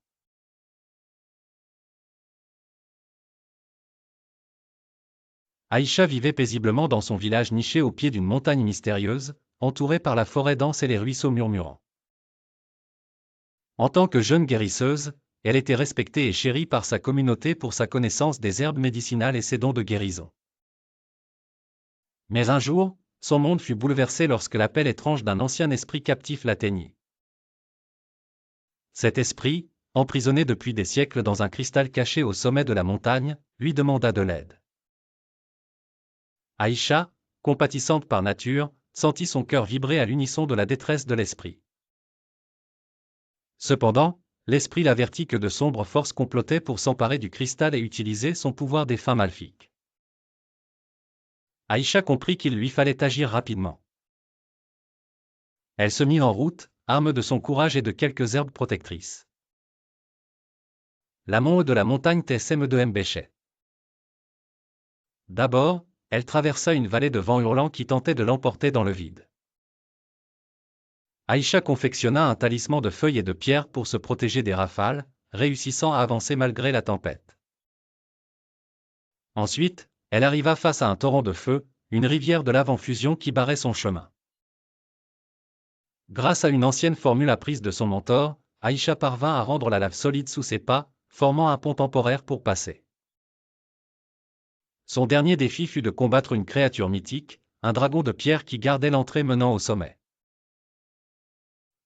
Aïcha vivait paisiblement dans son village niché au pied d'une montagne mystérieuse, entourée par la forêt dense et les ruisseaux murmurants. En tant que jeune guérisseuse, elle était respectée et chérie par sa communauté pour sa connaissance des herbes médicinales et ses dons de guérison. Mais un jour, son monde fut bouleversé lorsque l'appel étrange d'un ancien esprit captif l'atteignit. Cet esprit, emprisonné depuis des siècles dans un cristal caché au sommet de la montagne, lui demanda de l'aide. Aïcha, compatissante par nature, sentit son cœur vibrer à l'unisson de la détresse de l'esprit. Cependant, l'esprit l'avertit que de sombres forces complotaient pour s'emparer du cristal et utiliser son pouvoir des fins maléfiques. Aïcha comprit qu'il lui fallait agir rapidement. Elle se mit en route, arme de son courage et de quelques herbes protectrices. L'amont de la montagne Tessem de Mbéchet. D'abord, elle traversa une vallée de vent hurlant qui tentait de l'emporter dans le vide. Aïcha confectionna un talisman de feuilles et de pierres pour se protéger des rafales, réussissant à avancer malgré la tempête. Ensuite, elle arriva face à un torrent de feu, une rivière de lave en fusion qui barrait son chemin. Grâce à une ancienne formule apprise de son mentor, Aïcha parvint à rendre la lave solide sous ses pas, formant un pont temporaire pour passer. Son dernier défi fut de combattre une créature mythique, un dragon de pierre qui gardait l'entrée menant au sommet.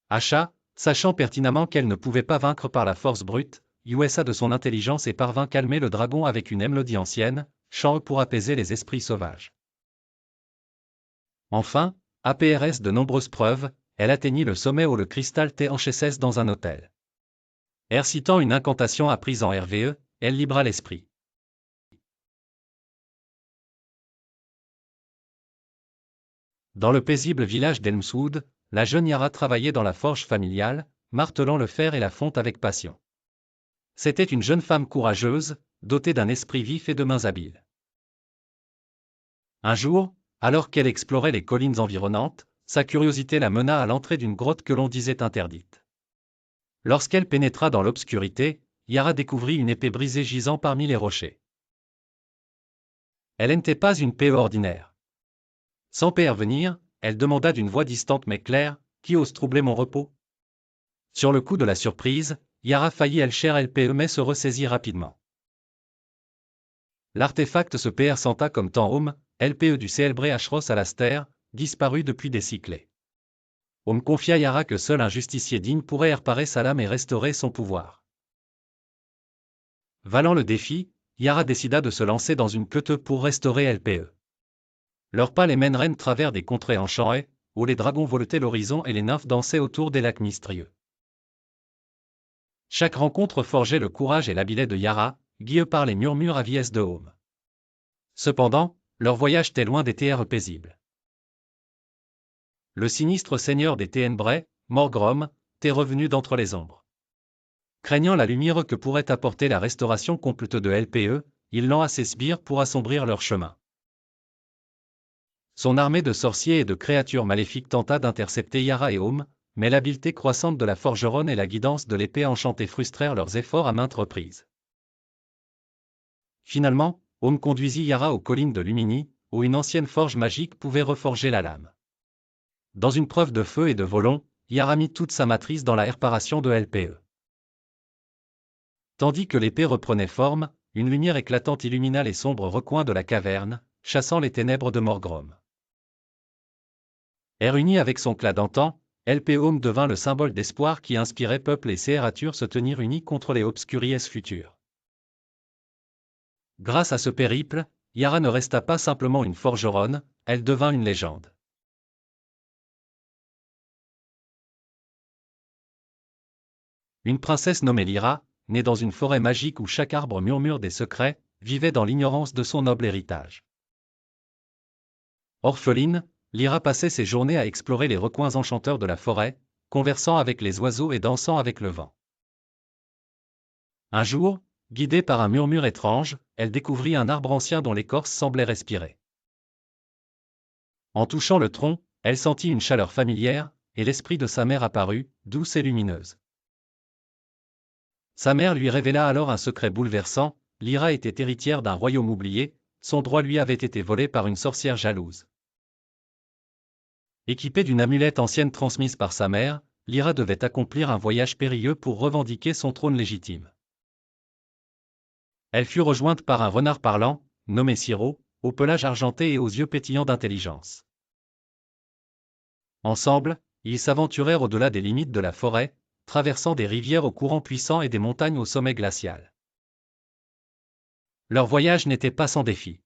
Aïcha, sachant pertinemment qu'elle ne pouvait pas vaincre par la force brute, usa de son intelligence et parvint calmer le dragon avec une mélodie ancienne, chant pour apaiser les esprits sauvages. Enfin, APRS de nombreuses preuves, elle atteignit le sommet où le cristal t'enchessait dans un hôtel. Citant une incantation apprise en RVE, elle libra l'esprit. Dans le paisible village d'Elmswood, la jeune Yara travaillait dans la forge familiale, martelant le fer et la fonte avec passion. C'était une jeune femme courageuse, dotée d'un esprit vif et de mains habiles. Un jour, alors qu'elle explorait les collines environnantes, sa curiosité la mena à l'entrée d'une grotte que l'on disait interdite. Lorsqu'elle pénétra dans l'obscurité, Yara découvrit une épée brisée gisant parmi les rochers. Elle n'était pas une épée ordinaire. Sans venir, elle demanda d'une voix distante mais claire, « Qui ose troubler mon repos ?» Sur le coup de la surprise, Yara faillit elcher LPE mais se ressaisit rapidement. L'artefact se présenta comme tant homme, LPE du célèbre Ashros Alastair, disparu depuis des siècles. Homme confia Yara que seul un justicier digne pourrait réparer sa lame et restaurer son pouvoir. Valant le défi, Yara décida de se lancer dans une quête pour restaurer LPE. Leurs pas les mèneraient à travers des contrées enchantées, où les dragons voletaient l'horizon et les nymphes dansaient autour des lacs mystérieux. Chaque rencontre forgeait le courage et l'habileté de Yara, guidée par les murmures aviès de Home. Cependant, leur voyage était loin des terres paisibles. Le sinistre seigneur des Ténèbres, Morgrom, était revenu d'entre les ombres. Craignant la lumière que pourrait apporter la restauration complète de LPE, il lent ses sbires pour assombrir leur chemin. Son armée de sorciers et de créatures maléfiques tenta d'intercepter Yara et Home, mais l'habileté croissante de la forgeronne et la guidance de l'épée enchantée frustrèrent leurs efforts à maintes reprises. Finalement, Home conduisit Yara aux collines de Lumini, où une ancienne forge magique pouvait reforger la lame. Dans une preuve de feu et de volon, Yara mit toute sa matrice dans la réparation de l'épée. Tandis que l'épée reprenait forme, une lumière éclatante illumina les sombres recoins de la caverne, chassant les ténèbres de Morgrom. Unie avec son clan d'antan, l'épée Home devint le symbole d'espoir qui inspirait peuple et créatures se tenir unis contre les obscuries futures. Grâce à ce périple, Yara ne resta pas simplement une forgeronne, elle devint une légende. Une princesse nommée Lyra, née dans une forêt magique où chaque arbre murmure des secrets, vivait dans l'ignorance de son noble héritage. Orpheline, Lyra passait ses journées à explorer les recoins enchanteurs de la forêt, conversant avec les oiseaux et dansant avec le vent. Un jour, guidée par un murmure étrange, elle découvrit un arbre ancien dont l'écorce semblait respirer. En touchant le tronc, elle sentit une chaleur familière, et l'esprit de sa mère apparut, douce et lumineuse. Sa mère lui révéla alors un secret bouleversant, Lyra était héritière d'un royaume oublié, son droit lui avait été volé par une sorcière jalouse. Équipée d'une amulette ancienne transmise par sa mère, Lyra devait accomplir un voyage périlleux pour revendiquer son trône légitime. Elle fut rejointe par un renard parlant, nommé Siro, au pelage argenté et aux yeux pétillants d'intelligence. Ensemble, ils s'aventurèrent au-delà des limites de la forêt, traversant des rivières au courant puissant et des montagnes au sommet glacial. Leur voyage n'était pas sans défis.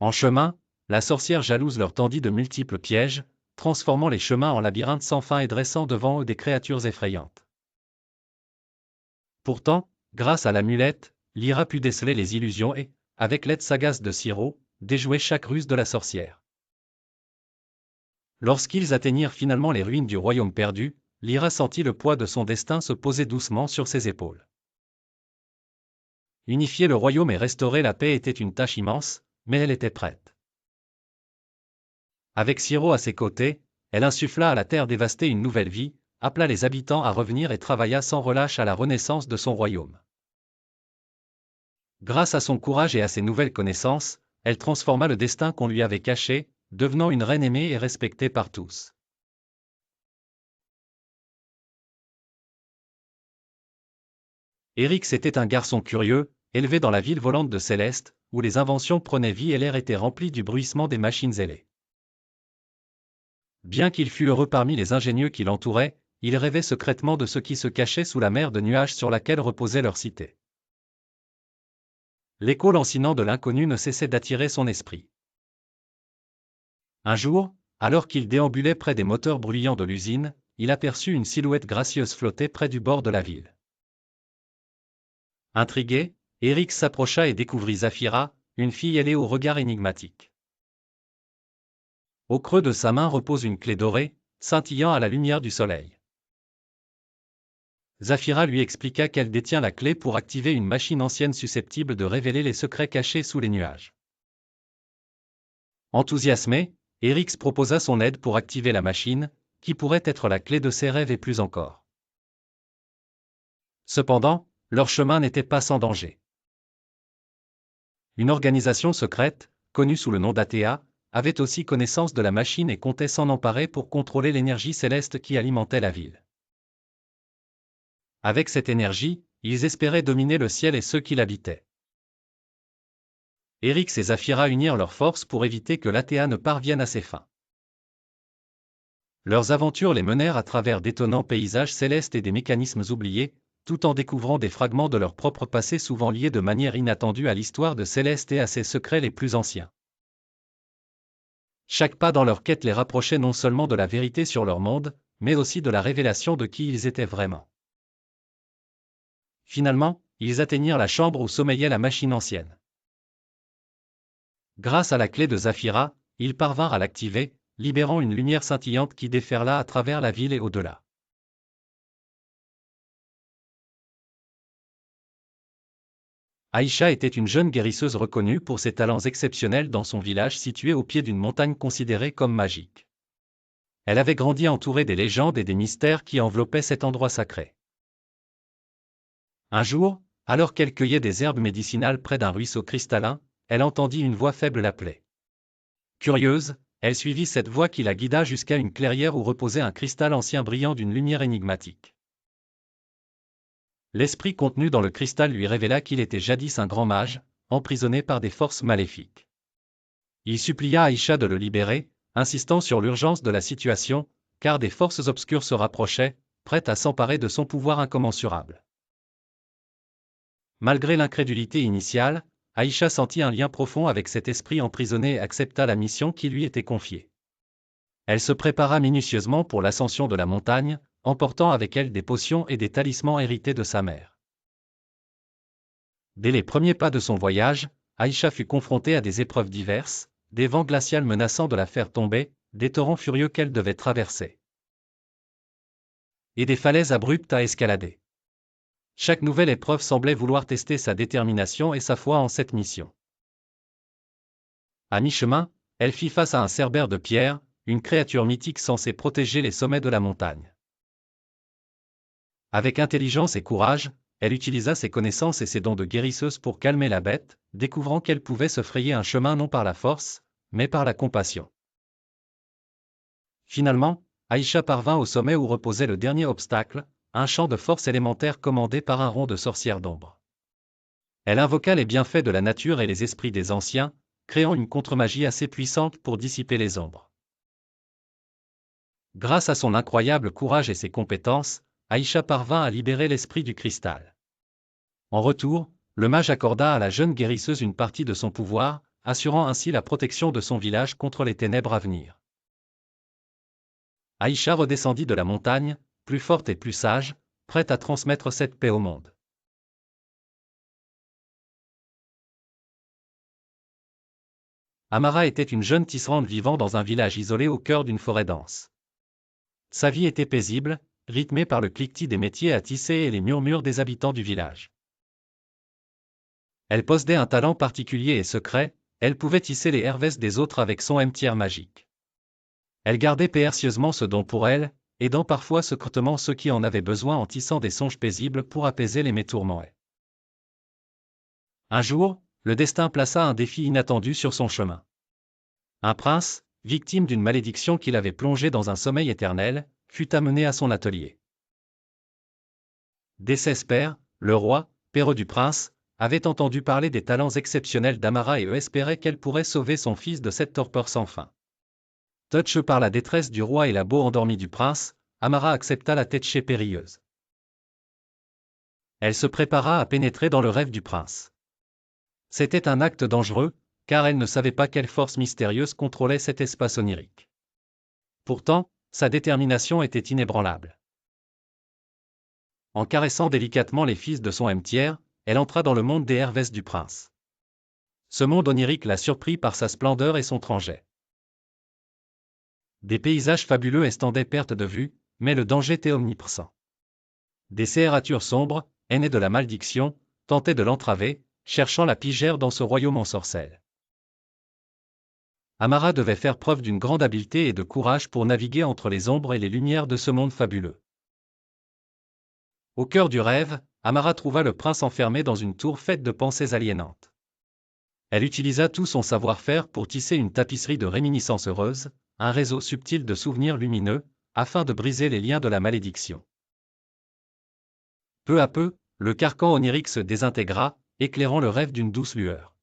En chemin, la sorcière jalouse leur tendit de multiples pièges, transformant les chemins en labyrinthes sans fin et dressant devant eux des créatures effrayantes. Pourtant, grâce à l'amulette, Lyra put déceler les illusions et, avec l'aide sagace de Siro, déjouer chaque ruse de la sorcière. Lorsqu'ils atteignirent finalement les ruines du royaume perdu, Lyra sentit le poids de son destin se poser doucement sur ses épaules. Unifier le royaume et restaurer la paix était une tâche immense, mais elle était prête. Avec Siro à ses côtés, elle insuffla à la terre dévastée une nouvelle vie, appela les habitants à revenir et travailla sans relâche à la renaissance de son royaume. Grâce à son courage et à ses nouvelles connaissances, elle transforma le destin qu'on lui avait caché, devenant une reine aimée et respectée par tous. Eryx était un garçon curieux, élevé dans la ville volante de Céleste, où les inventions prenaient vie et l'air était rempli du bruissement des machines ailées. Bien qu'il fût heureux parmi les ingénieux qui l'entouraient, il rêvait secrètement de ce qui se cachait sous la mer de nuages sur laquelle reposait leur cité. L'écho lancinant de l'inconnu ne cessait d'attirer son esprit. Un jour, alors qu'il déambulait près des moteurs bruyants de l'usine, il aperçut une silhouette gracieuse flotter près du bord de la ville. Intrigué, Eryx s'approcha et découvrit Zafira, une fille ailée au regard énigmatique. Au creux de sa main repose une clé dorée, scintillant à la lumière du soleil. Zafira lui expliqua qu'elle détient la clé pour activer une machine ancienne susceptible de révéler les secrets cachés sous les nuages. Enthousiasmé, Eryx proposa son aide pour activer la machine, qui pourrait être la clé de ses rêves et plus encore. Cependant, leur chemin n'était pas sans danger. Une organisation secrète, connue sous le nom d'Atea, avait aussi connaissance de la machine et comptait s'en emparer pour contrôler l'énergie céleste qui alimentait la ville. Avec cette énergie, ils espéraient dominer le ciel et ceux qui l'habitaient. Eryx et Zafira unirent leurs forces pour éviter que l'Atea ne parvienne à ses fins. Leurs aventures les menèrent à travers d'étonnants paysages célestes et des mécanismes oubliés, tout en découvrant des fragments de leur propre passé souvent liés de manière inattendue à l'histoire de Céleste et à ses secrets les plus anciens. Chaque pas dans leur quête les rapprochait non seulement de la vérité sur leur monde, mais aussi de la révélation de qui ils étaient vraiment. Finalement, ils atteignirent la chambre où sommeillait la machine ancienne. Grâce à la clé de Zafira, ils parvinrent à l'activer, libérant une lumière scintillante qui déferla à travers la ville et au-delà. Aïcha était une jeune guérisseuse reconnue pour ses talents exceptionnels dans son village situé au pied d'une montagne considérée comme magique. Elle avait grandi entourée des légendes et des mystères qui enveloppaient cet endroit sacré. Un jour, Alors qu'elle cueillait des herbes médicinales près d'un ruisseau cristallin, elle entendit une voix faible l'appeler. Curieuse, elle suivit cette voix qui la guida jusqu'à une clairière où reposait un cristal ancien brillant d'une lumière énigmatique. L'esprit contenu dans le cristal lui révéla qu'il était jadis un grand mage, emprisonné par des forces maléfiques. Il supplia Aïcha de le libérer, insistant sur l'urgence de la situation, car des forces obscures se rapprochaient, prêtes à s'emparer de son pouvoir incommensurable. Malgré l'incrédulité initiale, Aïcha sentit un lien profond avec cet esprit emprisonné et accepta la mission qui lui était confiée. Elle se prépara minutieusement pour l'ascension de la montagne, emportant avec elle des potions et des talismans hérités de sa mère. Dès les premiers pas de son voyage, Aïcha fut confrontée à des épreuves diverses, des vents glaciaux menaçant de la faire tomber, des torrents furieux qu'elle devait traverser, et des falaises abruptes à escalader. Chaque nouvelle épreuve semblait vouloir tester sa détermination et sa foi en cette mission. À mi-chemin, elle fit face à un cerbère de pierre, une créature mythique censée protéger les sommets de la montagne. Avec intelligence et courage, elle utilisa ses connaissances et ses dons de guérisseuse pour calmer la bête, découvrant qu'elle pouvait se frayer un chemin non par la force, mais par la compassion. Finalement, Aïcha parvint au sommet où reposait le dernier obstacle, un champ de force élémentaire commandé par un rond de sorcière d'ombre. Elle invoqua les bienfaits de la nature et les esprits des anciens, créant une contre-magie assez puissante pour dissiper les ombres. Grâce à son incroyable courage et ses compétences, Aïcha parvint à libérer l'esprit du cristal. En retour, le mage accorda à la jeune guérisseuse une partie de son pouvoir, assurant ainsi la protection de son village contre les ténèbres à venir. Aïcha redescendit de la montagne, plus forte et plus sage, prête à transmettre cette paix au monde. Amara était une jeune tisserande vivant dans un village isolé au cœur d'une forêt dense. Sa vie était paisible, rythmée par le cliquetis des métiers à tisser et les murmures des habitants du village. Elle possédait un talent particulier et secret, elle pouvait tisser les hervès des autres avec son M-tiers magique. Elle gardait précieusement ce don pour elle, aidant parfois secrètement ceux qui en avaient besoin en tissant des songes paisibles pour apaiser les métourments. Un jour, le destin plaça un défi inattendu sur son chemin. Un prince, victime d'une malédiction qui l'avait plongé dans un sommeil éternel, fut amené à son atelier. Désespère, le roi, père du prince, avait entendu parler des talents exceptionnels d'Amara et espérait qu'elle pourrait sauver son fils de cette torpeur sans fin. Touché par la détresse du roi et la beau endormie du prince, Amara accepta la tête périlleuse. Elle se prépara à pénétrer dans le rêve du prince. C'était un acte dangereux, car elle ne savait pas quelle force mystérieuse contrôlait cet espace onirique. Pourtant, sa détermination était inébranlable. En caressant délicatement les fils de son M-tiers, elle entra dans le monde des hervès du prince. Ce monde onirique la surprit par sa splendeur et son trajet. Des paysages fabuleux estendaient perte de vue, mais le danger était omniprésent. Des créatures sombres, aînées de la malédiction, tentaient de l'entraver, cherchant la pigère dans ce royaume en sorcelle. Amara devait faire preuve d'une grande habileté et de courage pour naviguer entre les ombres et les lumières de ce monde fabuleux. Au cœur du rêve, Amara trouva le prince enfermé dans une tour faite de pensées aliénantes. Elle utilisa tout son savoir-faire pour tisser une tapisserie de réminiscences heureuses, un réseau subtil de souvenirs lumineux, afin de briser les liens de la malédiction. Peu à peu, le carcan onirique se désintégra, éclairant le rêve d'une douce lueur.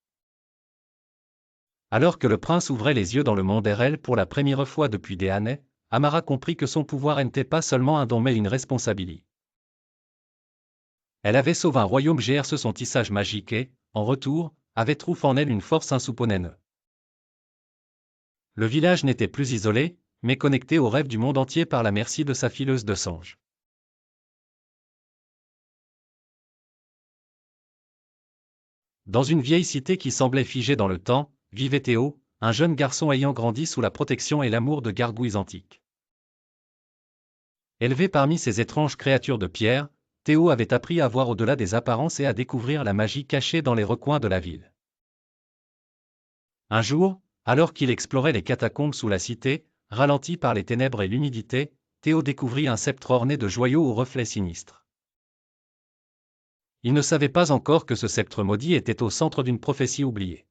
Alors que le prince ouvrait les yeux dans le monde RL pour la première fois depuis des années, Amara comprit que son pouvoir n'était pas seulement un don mais une responsabilité. Elle avait sauvé un royaume grâce à son tissage magique et, en retour, avait trouvé en elle une force insoupçonnée. Le village n'était plus isolé, mais connecté au rêve du monde entier par la merci de sa fileuse de songes. Dans une vieille cité qui semblait figée dans le temps, vivait Théo, un jeune garçon ayant grandi sous la protection et l'amour de gargouilles antiques. Élevé parmi ces étranges créatures de pierre, Théo avait appris à voir au-delà des apparences et à découvrir la magie cachée dans les recoins de la ville. Un jour, alors qu'il explorait les catacombes sous la cité, ralenti par les ténèbres et l'humidité, Théo découvrit un sceptre orné de joyaux aux reflets sinistres. Il ne savait pas encore que ce sceptre maudit était au centre d'une prophétie oubliée.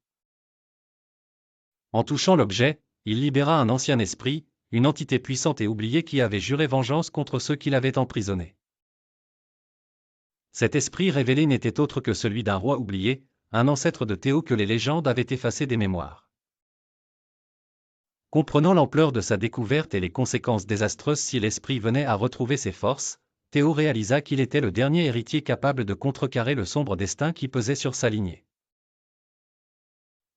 En touchant l'objet, il libéra un ancien esprit, une entité puissante et oubliée qui avait juré vengeance contre ceux qui l'avaient emprisonné. Cet esprit révélé n'était autre que celui d'un roi oublié, un ancêtre de Théo que les légendes avaient effacé des mémoires. Comprenant l'ampleur de sa découverte et les conséquences désastreuses si l'esprit venait à retrouver ses forces, Théo réalisa qu'il était le dernier héritier capable de contrecarrer le sombre destin qui pesait sur sa lignée.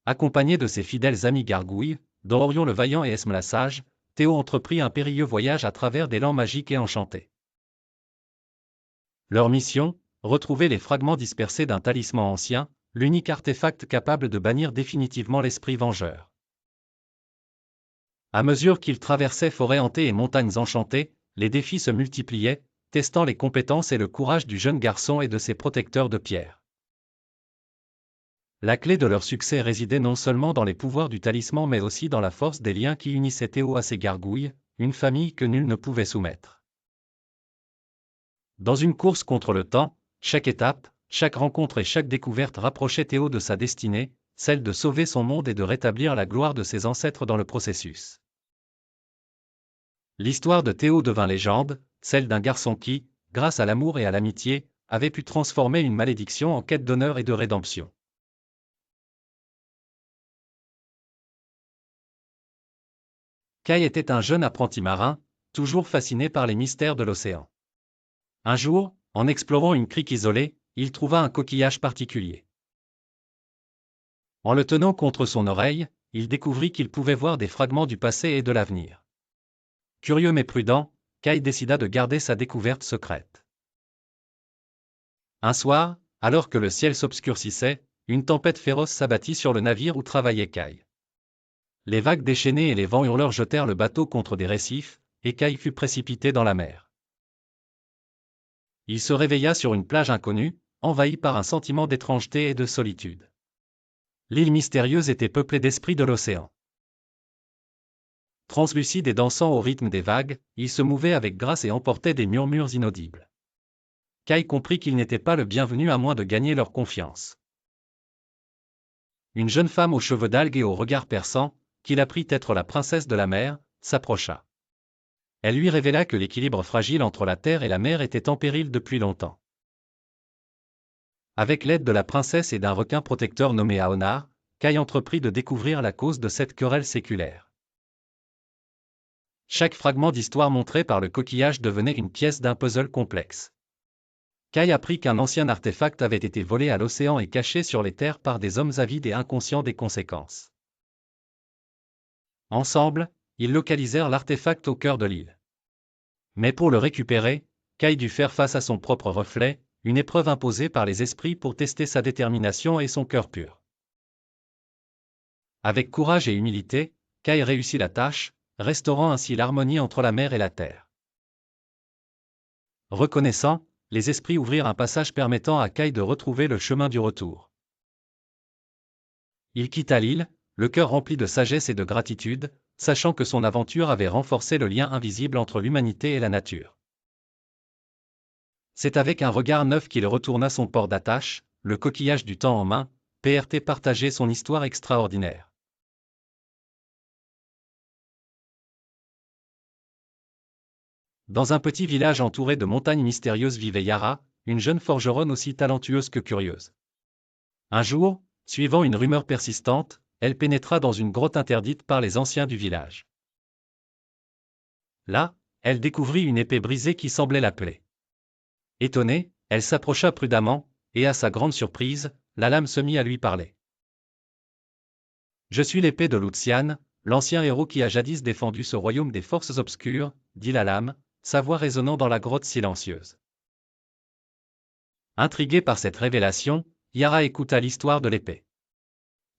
Accompagné de ses fidèles amis gargouilles, dont Orion le Vaillant et Esme la Sage, Théo entreprit un périlleux voyage à travers des lands magiques et enchantés. Leur mission, retrouver les fragments dispersés d'un talisman ancien, l'unique artefact capable de bannir définitivement l'esprit vengeur. À mesure qu'ils traversaient forêts hantées et montagnes enchantées, les défis se multipliaient, testant les compétences et le courage du jeune garçon et de ses protecteurs de pierre. La clé de leur succès résidait non seulement dans les pouvoirs du talisman mais aussi dans la force des liens qui unissaient Théo à ses gargouilles, une famille que nul ne pouvait soumettre. Dans une course contre le temps, chaque étape, chaque rencontre et chaque découverte rapprochait Théo de sa destinée, celle de sauver son monde et de rétablir la gloire de ses ancêtres dans le processus. L'histoire de Théo devint légende, celle d'un garçon qui, grâce à l'amour et à l'amitié, avait pu transformer une malédiction en quête d'honneur et de rédemption. Kai était un jeune apprenti marin, toujours fasciné par les mystères de l'océan. Un jour, en explorant une crique isolée, il trouva un coquillage particulier. En le tenant contre son oreille, il découvrit qu'il pouvait voir des fragments du passé et de l'avenir. Curieux mais prudent, Kai décida de garder sa découverte secrète. Un soir, alors que le ciel s'obscurcissait, une tempête féroce s'abattit sur le navire où travaillait Kai. Les vagues déchaînées et les vents hurleurs jetèrent le bateau contre des récifs, et Kai fut précipité dans la mer. Il se réveilla sur une plage inconnue, envahi par un sentiment d'étrangeté et de solitude. L'île mystérieuse était peuplée d'esprits de l'océan. Translucide et dansant au rythme des vagues, il se mouvait avec grâce et emportait des murmures inaudibles. Kai comprit qu'il n'était pas le bienvenu à moins de gagner leur confiance. Une jeune femme aux cheveux d'algues et au regard perçant, qu'il apprit être la princesse de la mer, s'approcha. Elle lui révéla que l'équilibre fragile entre la terre et la mer était en péril depuis longtemps. Avec l'aide de la princesse et d'un requin protecteur nommé Aonar, Kai entreprit de découvrir la cause de cette querelle séculaire. Chaque fragment d'histoire montré par le coquillage devenait une pièce d'un puzzle complexe. Kai apprit qu'un ancien artefact avait été volé à l'océan et caché sur les terres par des hommes avides et inconscients des conséquences. Ensemble, ils localisèrent l'artefact au cœur de l'île. Mais pour le récupérer, Kai dut faire face à son propre reflet, une épreuve imposée par les esprits pour tester sa détermination et son cœur pur. Avec courage et humilité, Kai réussit la tâche, restaurant ainsi l'harmonie entre la mer et la terre. Reconnaissant, les esprits ouvrirent un passage permettant à Kai de retrouver le chemin du retour. Il quitta l'île, le cœur rempli de sagesse et de gratitude, sachant que son aventure avait renforcé le lien invisible entre l'humanité et la nature. C'est avec un regard neuf qu'il retourna son port d'attache, le coquillage du temps en main, PRT partageait son histoire extraordinaire. Dans un petit village entouré de montagnes mystérieuses vivait Yara, une jeune forgeronne aussi talentueuse que curieuse. Un jour, suivant une rumeur persistante, elle pénétra dans une grotte interdite par les anciens du village. Là, elle découvrit une épée brisée qui semblait l'appeler. Étonnée, elle s'approcha prudemment, et à sa grande surprise, la lame se mit à lui parler. « Je suis l'épée de Lucian, l'ancien héros qui a jadis défendu ce royaume des forces obscures, » dit la lame, sa voix résonnant dans la grotte silencieuse. Intriguée par cette révélation, Yara écouta l'histoire de l'épée.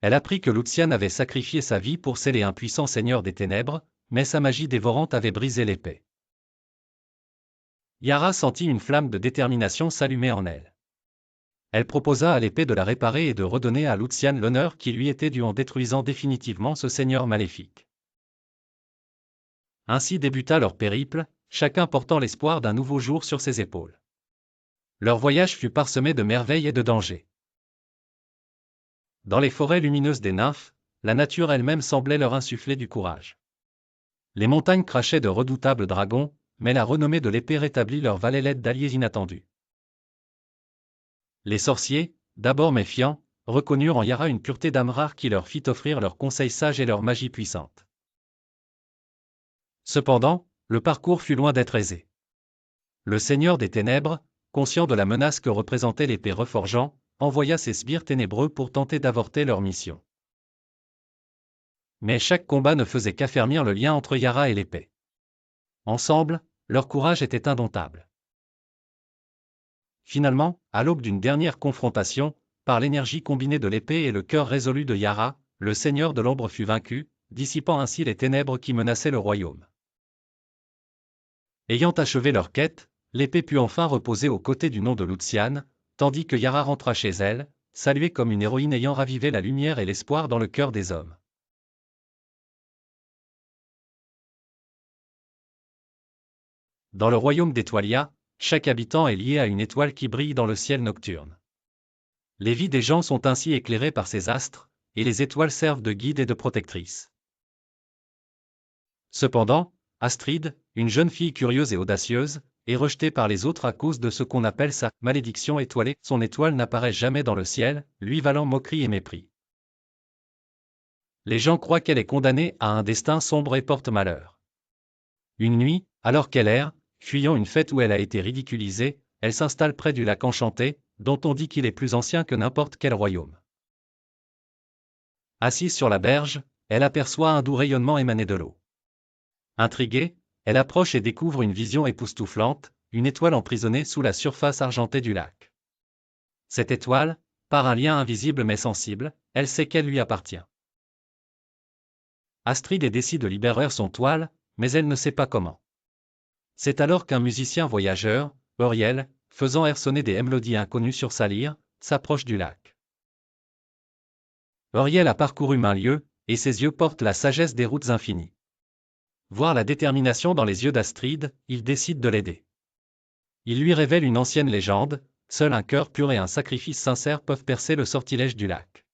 Elle apprit que Lucian avait sacrifié sa vie pour sceller un puissant seigneur des ténèbres, mais sa magie dévorante avait brisé l'épée. Yara sentit une flamme de détermination s'allumer en elle. Elle proposa à l'épée de la réparer et de redonner à Lucian l'honneur qui lui était dû en détruisant définitivement ce seigneur maléfique. Ainsi débuta leur périple, chacun portant l'espoir d'un nouveau jour sur ses épaules. Leur voyage fut parsemé de merveilles et de dangers. Dans les forêts lumineuses des nymphes, la nature elle-même semblait leur insuffler du courage. Les montagnes crachaient de redoutables dragons, mais la renommée de l'épée rétablit leur valait d'alliés inattendus. Les sorciers, d'abord méfiants, reconnurent en Yara une pureté d'âme rare qui leur fit offrir leurs conseils sages et leur magie puissante. Cependant, le parcours fut loin d'être aisé. Le Seigneur des Ténèbres, conscient de la menace que représentait l'épée reforgeant, envoya ses sbires ténébreux pour tenter d'avorter leur mission. Mais chaque combat ne faisait qu'affermir le lien entre Yara et l'épée. Ensemble, leur courage était indomptable. Finalement, à l'aube d'une dernière confrontation, par l'énergie combinée de l'épée et le cœur résolu de Yara, le Seigneur de l'Ombre fut vaincu, dissipant ainsi les ténèbres qui menaçaient le royaume. Ayant achevé leur quête, l'épée put enfin reposer aux côtés du nom de Luciane, tandis que Yara rentra chez elle, saluée comme une héroïne ayant ravivé la lumière et l'espoir dans le cœur des hommes. Dans le royaume d'Étoilia, chaque habitant est lié à une étoile qui brille dans le ciel nocturne. Les vies des gens sont ainsi éclairées par ces astres, et les étoiles servent de guides et de protectrices. Cependant, Astrid, une jeune fille curieuse et audacieuse, est rejetée par les autres à cause de ce qu'on appelle sa malédiction étoilée. Son étoile n'apparaît jamais dans le ciel, lui valant moquerie et mépris. Les gens croient qu'elle est condamnée à un destin sombre et porte malheur. Une nuit, alors qu'elle erre, fuyant une fête où elle a été ridiculisée, elle s'installe près du lac enchanté, dont on dit qu'il est plus ancien que n'importe quel royaume. Assise sur la berge, elle aperçoit un doux rayonnement émané de l'eau. Intriguée, elle approche et découvre une vision époustouflante, une étoile emprisonnée sous la surface argentée du lac. Cette étoile, par un lien invisible mais sensible, elle sait qu'elle lui appartient. Astrid décide de libérer son toile, mais elle ne sait pas comment. C'est alors qu'un musicien voyageur, Uriel, faisant sonner des mélodies inconnues sur sa lyre, s'approche du lac. Uriel a parcouru maints lieux, et ses yeux portent la sagesse des routes infinies. Voir la détermination dans les yeux d'Astrid, il décide de l'aider. Il lui révèle une ancienne légende, seul un cœur pur et un sacrifice sincère peuvent percer le sortilège du lac.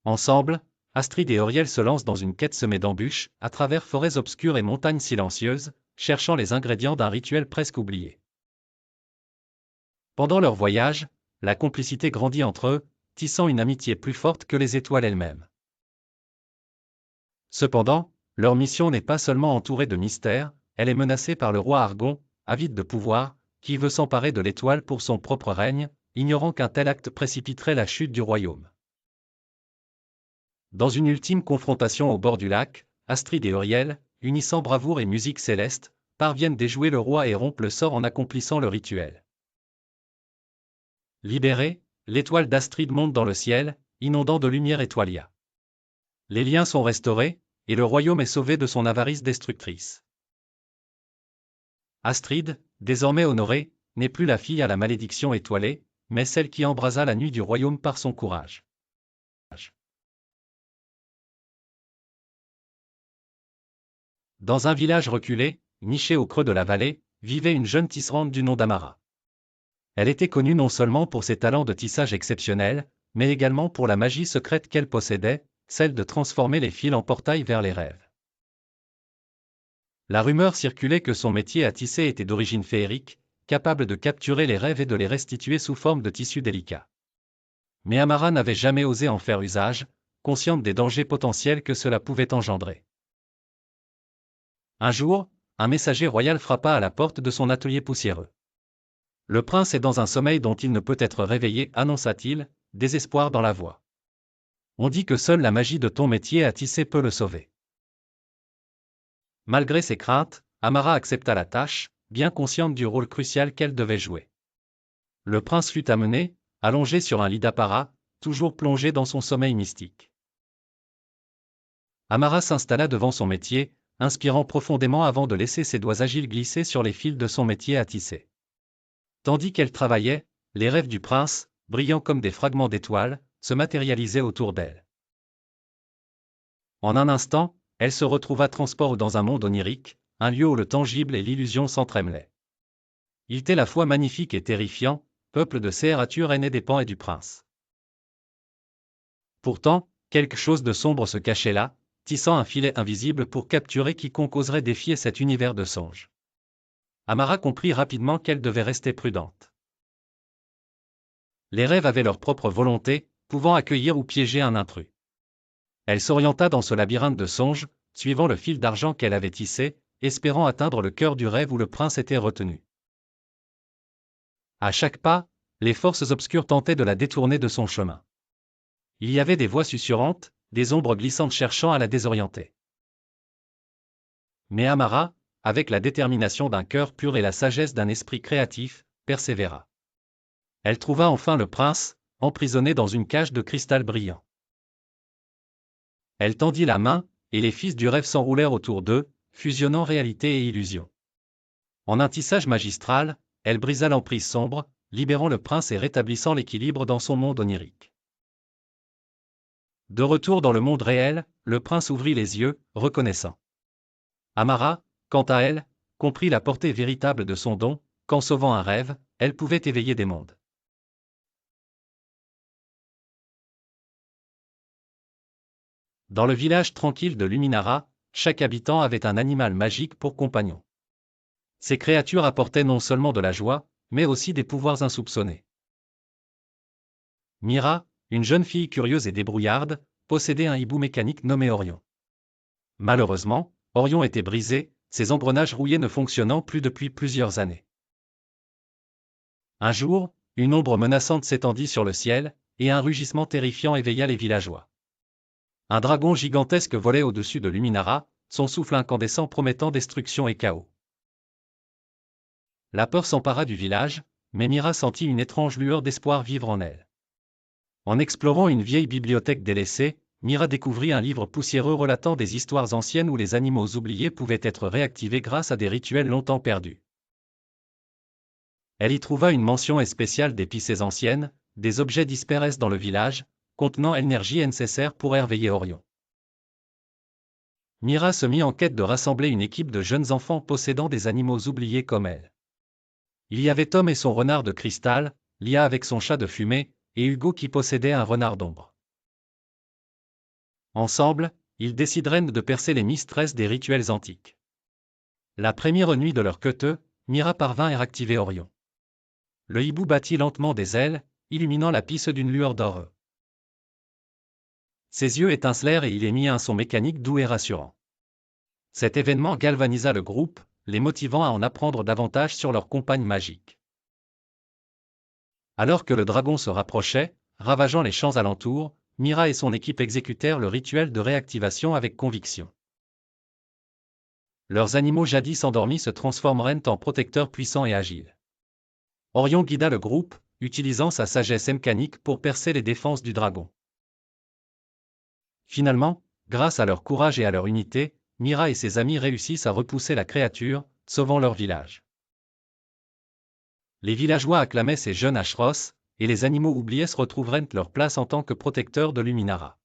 Ensemble, Astrid et Uriel se lancent dans une quête semée d'embûches, à travers forêts obscures et montagnes silencieuses, cherchant les ingrédients d'un rituel presque oublié. Pendant leur voyage, la complicité grandit entre eux, tissant une amitié plus forte que les étoiles elles-mêmes. Cependant, leur mission n'est pas seulement entourée de mystères, elle est menacée par le roi Argon, avide de pouvoir, qui veut s'emparer de l'étoile pour son propre règne, ignorant qu'un tel acte précipiterait la chute du royaume. Dans une ultime confrontation au bord du lac, Astrid et Uriel, unissant bravoure et musique céleste, parviennent déjouer le roi et rompent le sort en accomplissant le rituel. Libérée, l'étoile d'Astrid monte dans le ciel, inondant de lumière Étoilia. Les liens sont restaurés, et le royaume est sauvé de son avarice destructrice. Astrid, désormais honorée, n'est plus la fille à la malédiction étoilée, mais celle qui embrasa la nuit du royaume par son courage. Dans un village reculé, niché au creux de la vallée, vivait une jeune tisserande du nom d'Amara. Elle était connue non seulement pour ses talents de tissage exceptionnels, mais également pour la magie secrète qu'elle possédait, celle de transformer les fils en portail vers les rêves. La rumeur circulait que son métier à tisser était d'origine féerique, capable de capturer les rêves et de les restituer sous forme de tissus délicats. Mais Amara n'avait jamais osé en faire usage, consciente des dangers potentiels que cela pouvait engendrer. Un jour, un messager royal frappa à la porte de son atelier poussiéreux. « Le prince est dans un sommeil dont il ne peut être réveillé », annonça-t-il, désespoir dans la voix. « On dit que seule la magie de ton métier à tisser peut le sauver. » Malgré ses craintes, Amara accepta la tâche, bien consciente du rôle crucial qu'elle devait jouer. Le prince fut amené, allongé sur un lit d'apparat, toujours plongé dans son sommeil mystique. Amara s'installa devant son métier, inspirant profondément avant de laisser ses doigts agiles glisser sur les fils de son métier à tisser. Tandis qu'elle travaillait, les rêves du prince, brillant comme des fragments d'étoiles, se matérialisaient autour d'elle. En un instant, elle se retrouva transportée dans un monde onirique, un lieu où le tangible et l'illusion s'entremêlaient. Il était la fois magnifique et terrifiant, peuple de créatures aînées des pans et du prince. Pourtant, quelque chose de sombre se cachait là, tissant un filet invisible pour capturer quiconque oserait défier cet univers de songes. Amara comprit rapidement qu'elle devait rester prudente. Les rêves avaient leur propre volonté, pouvant accueillir ou piéger un intrus. Elle s'orienta dans ce labyrinthe de songes, suivant le fil d'argent qu'elle avait tissé, espérant atteindre le cœur du rêve où le prince était retenu. À chaque pas, les forces obscures tentaient de la détourner de son chemin. Il y avait des voix susurrantes, des ombres glissantes cherchant à la désorienter. Mais Amara, avec la détermination d'un cœur pur et la sagesse d'un esprit créatif, persévéra. Elle trouva enfin le prince, emprisonné dans une cage de cristal brillant. Elle tendit la main, et les fils du rêve s'enroulèrent autour d'eux, fusionnant réalité et illusion. En un tissage magistral, elle brisa l'emprise sombre, libérant le prince et rétablissant l'équilibre dans son monde onirique. De retour dans le monde réel, le prince ouvrit les yeux, reconnaissant. Amara, quant à elle, comprit la portée véritable de son don, qu'en sauvant un rêve, elle pouvait éveiller des mondes. Dans le village tranquille de Luminara, chaque habitant avait un animal magique pour compagnon. Ces créatures apportaient non seulement de la joie, mais aussi des pouvoirs insoupçonnés. Mira, une jeune fille curieuse et débrouillarde, possédait un hibou mécanique nommé Orion. Malheureusement, Orion était brisé, ses engrenages rouillés ne fonctionnant plus depuis plusieurs années. Un jour, une ombre menaçante s'étendit sur le ciel, et un rugissement terrifiant éveilla les villageois. Un dragon gigantesque volait au-dessus de Luminara, son souffle incandescent promettant destruction et chaos. La peur s'empara du village, mais Mira sentit une étrange lueur d'espoir vivre en elle. En explorant une vieille bibliothèque délaissée, Mira découvrit un livre poussiéreux relatant des histoires anciennes où les animaux oubliés pouvaient être réactivés grâce à des rituels longtemps perdus. Elle y trouva une mention spéciale des piscées anciennes, des objets disparaissent dans le village, contenant l'énergie nécessaire pour éveiller Orion. Mira se mit en quête de rassembler une équipe de jeunes enfants possédant des animaux oubliés comme elle. Il y avait Tom et son renard de cristal, Lia avec son chat de fumée, et Hugo qui possédait un renard d'ombre. Ensemble, ils décidèrent de percer les mystères des rituels antiques. La première nuit de leur queuteux, Mira parvint à activer Orion. Le hibou battit lentement des ailes, illuminant la piste d'une lueur d'or. Ses yeux étincelèrent et il émit un son mécanique doux et rassurant. Cet événement galvanisa le groupe, les motivant à en apprendre davantage sur leur compagne magique. Alors que le dragon se rapprochait, ravageant les champs alentours, Mira et son équipe exécutèrent le rituel de réactivation avec conviction. Leurs animaux jadis endormis se transformèrent en protecteurs puissants et agiles. Orion guida le groupe, utilisant sa sagesse mécanique pour percer les défenses du dragon. Finalement, grâce à leur courage et à leur unité, Mira et ses amis réussissent à repousser la créature, sauvant leur village. Les villageois acclamaient ces jeunes Ashros, et les animaux oubliés se retrouvèrent leur place en tant que protecteurs de Luminara.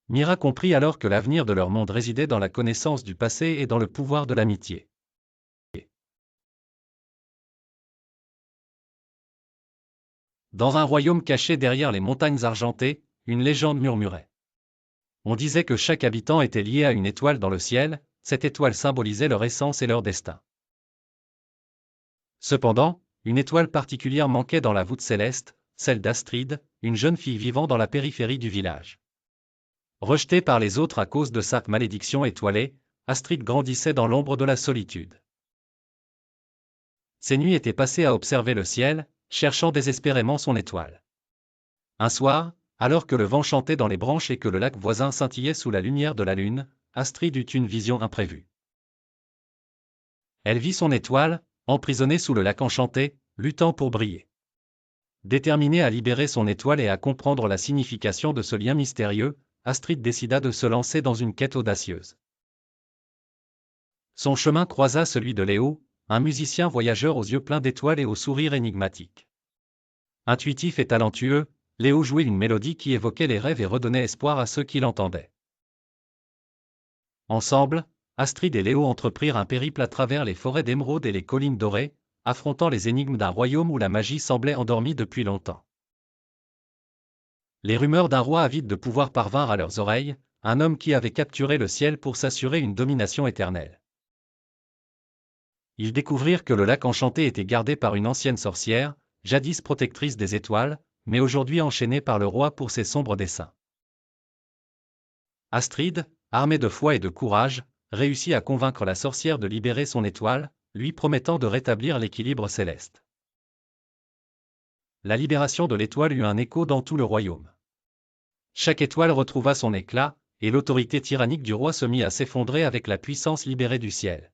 Mira comprit alors que l'avenir de leur monde résidait dans la connaissance du passé et dans le pouvoir de l'amitié. Dans un royaume caché derrière les montagnes argentées, une légende murmurait. On disait que chaque habitant était lié à une étoile dans le ciel, cette étoile symbolisait leur essence et leur destin. Cependant, une étoile particulière manquait dans la voûte céleste, celle d'Astrid, une jeune fille vivant dans la périphérie du village. Rejetée par les autres à cause de sa malédiction étoilée, Astrid grandissait dans l'ombre de la solitude. Ses nuits étaient passées à observer le ciel, cherchant désespérément son étoile. Un soir, alors que le vent chantait dans les branches et que le lac voisin scintillait sous la lumière de la lune, Astrid eut une vision imprévue. Elle vit son étoile, emprisonnée sous le lac enchanté, luttant pour briller. Déterminée à libérer son étoile et à comprendre la signification de ce lien mystérieux, Astrid décida de se lancer dans une quête audacieuse. Son chemin croisa celui de Léo, un musicien voyageur aux yeux pleins d'étoiles et au sourire énigmatique. Intuitif et talentueux, Léo jouait une mélodie qui évoquait les rêves et redonnait espoir à ceux qui l'entendaient. Ensemble, Astrid et Léo entreprirent un périple à travers les forêts d'émeraude et les collines dorées, affrontant les énigmes d'un royaume où la magie semblait endormie depuis longtemps. Les rumeurs d'un roi avide de pouvoir parvinrent à leurs oreilles, un homme qui avait capturé le ciel pour s'assurer une domination éternelle. Ils découvrirent que le lac enchanté était gardé par une ancienne sorcière, jadis protectrice des étoiles, mais aujourd'hui enchaînée par le roi pour ses sombres desseins. Astrid, armée de foi et de courage, réussit à convaincre la sorcière de libérer son étoile, lui promettant de rétablir l'équilibre céleste. La libération de l'étoile eut un écho dans tout le royaume. Chaque étoile retrouva son éclat, et l'autorité tyrannique du roi se mit à s'effondrer avec la puissance libérée du ciel.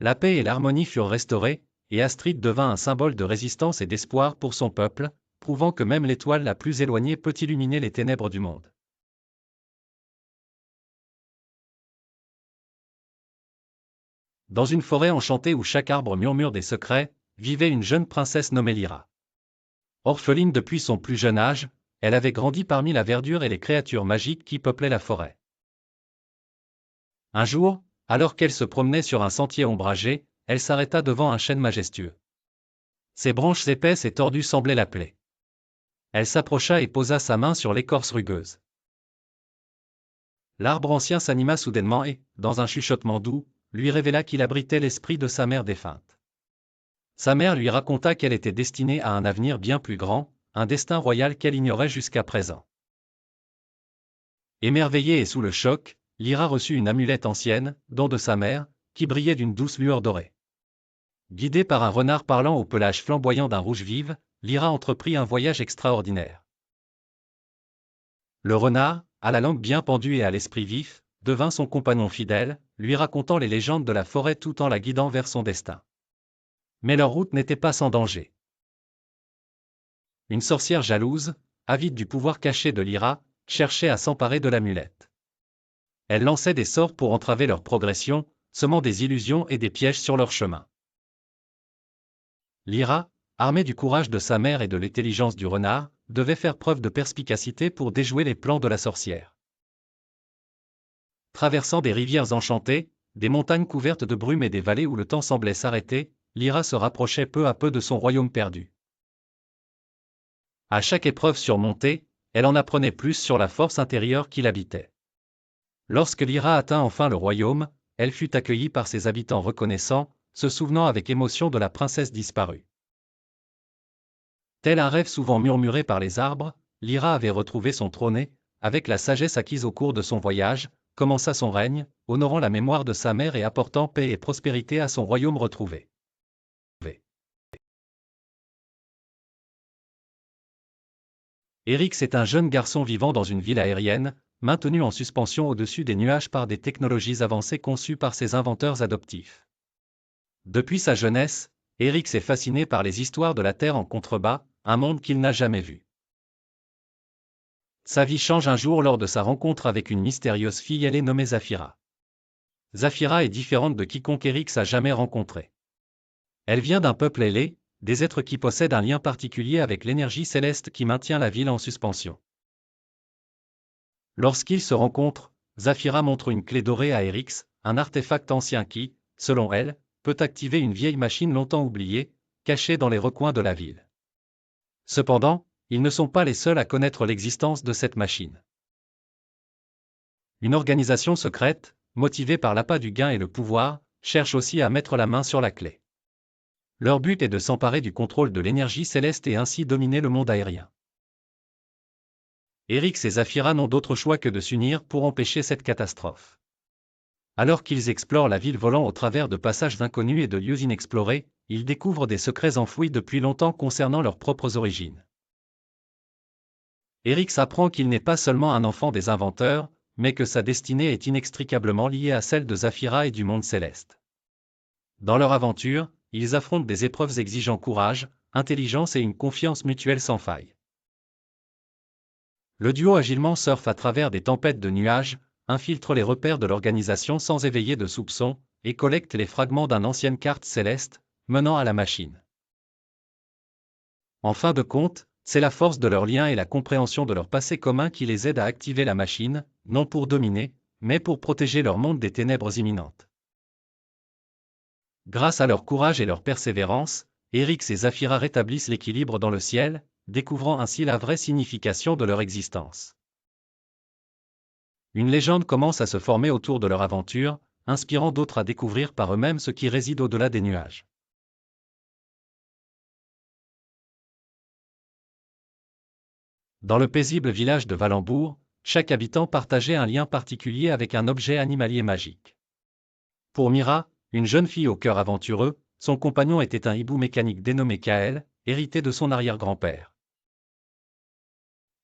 La paix et l'harmonie furent restaurées, et Astrid devint un symbole de résistance et d'espoir pour son peuple, prouvant que même l'étoile la plus éloignée peut illuminer les ténèbres du monde. Dans une forêt enchantée où chaque arbre murmure des secrets, vivait une jeune princesse nommée Lyra. Orpheline depuis son plus jeune âge, elle avait grandi parmi la verdure et les créatures magiques qui peuplaient la forêt. Un jour, alors qu'elle se promenait sur un sentier ombragé, elle s'arrêta devant un chêne majestueux. Ses branches épaisses et tordues semblaient l'appeler. Elle s'approcha et posa sa main sur l'écorce rugueuse. L'arbre ancien s'anima soudainement et, dans un chuchotement doux, lui révéla qu'il abritait l'esprit de sa mère défunte. Sa mère lui raconta qu'elle était destinée à un avenir bien plus grand, un destin royal qu'elle ignorait jusqu'à présent. Émerveillée et sous le choc, Lyra reçut une amulette ancienne, don de sa mère, qui brillait d'une douce lueur dorée. Guidée par un renard parlant au pelage flamboyant d'un rouge vive, Lyra entreprit un voyage extraordinaire. Le renard, à la langue bien pendue et à l'esprit vif, devint son compagnon fidèle, lui racontant les légendes de la forêt tout en la guidant vers son destin. Mais leur route n'était pas sans danger. Une sorcière jalouse, avide du pouvoir caché de Lyra, cherchait à s'emparer de l'amulette. Elle lançait des sorts pour entraver leur progression, semant des illusions et des pièges sur leur chemin. Lyra, armée du courage de sa mère et de l'intelligence du renard, devait faire preuve de perspicacité pour déjouer les plans de la sorcière. Traversant des rivières enchantées, des montagnes couvertes de brume et des vallées où le temps semblait s'arrêter, Lyra se rapprochait peu à peu de son royaume perdu. À chaque épreuve surmontée, elle en apprenait plus sur la force intérieure qui l'habitait. Lorsque Lyra atteint enfin le royaume, elle fut accueillie par ses habitants reconnaissants, se souvenant avec émotion de la princesse disparue. Tel un rêve souvent murmuré par les arbres, Lyra avait retrouvé son trône et, avec la sagesse acquise au cours de son voyage, commença son règne, honorant la mémoire de sa mère et apportant paix et prospérité à son royaume retrouvé. Eryx est un jeune garçon vivant dans une ville aérienne, maintenu en suspension au-dessus des nuages par des technologies avancées conçues par ses inventeurs adoptifs. Depuis sa jeunesse, Eryx est fasciné par les histoires de la Terre en contrebas, un monde qu'il n'a jamais vu. Sa vie change un jour lors de sa rencontre avec une mystérieuse fille, elle est nommée Zafira. Zafira est différente de quiconque Eryx a jamais rencontré. Elle vient d'un peuple ailé, des êtres qui possèdent un lien particulier avec l'énergie céleste qui maintient la ville en suspension. Lorsqu'ils se rencontrent, Zafira montre une clé dorée à Eryx, un artefact ancien qui, selon elle, peut activer une vieille machine longtemps oubliée, cachée dans les recoins de la ville. Cependant, ils ne sont pas les seuls à connaître l'existence de cette machine. Une organisation secrète, motivée par l'appât du gain et le pouvoir, cherche aussi à mettre la main sur la clé. Leur but est de s'emparer du contrôle de l'énergie céleste et ainsi dominer le monde aérien. Eryx et Zafira n'ont d'autre choix que de s'unir pour empêcher cette catastrophe. Alors qu'ils explorent la ville volant au travers de passages inconnus et de lieux inexplorés, ils découvrent des secrets enfouis depuis longtemps concernant leurs propres origines. Eryx apprend qu'il n'est pas seulement un enfant des inventeurs, mais que sa destinée est inextricablement liée à celle de Zafira et du monde céleste. Dans leur aventure, ils affrontent des épreuves exigeant courage, intelligence et une confiance mutuelle sans faille. Le duo agilement surfe à travers des tempêtes de nuages, infiltre les repères de l'organisation sans éveiller de soupçons, et collecte les fragments d'une ancienne carte céleste, menant à la machine. En fin de compte, c'est la force de leur lien et la compréhension de leur passé commun qui les aide à activer la machine, non pour dominer, mais pour protéger leur monde des ténèbres imminentes. Grâce à leur courage et leur persévérance, Eryx et Zafira rétablissent l'équilibre dans le ciel, découvrant ainsi la vraie signification de leur existence. Une légende commence à se former autour de leur aventure, inspirant d'autres à découvrir par eux-mêmes ce qui réside au-delà des nuages. Dans le paisible village de Valembourg, chaque habitant partageait un lien particulier avec un objet animalier magique. Pour Mira, une jeune fille au cœur aventureux, son compagnon était un hibou mécanique dénommé Kael, hérité de son arrière-grand-père.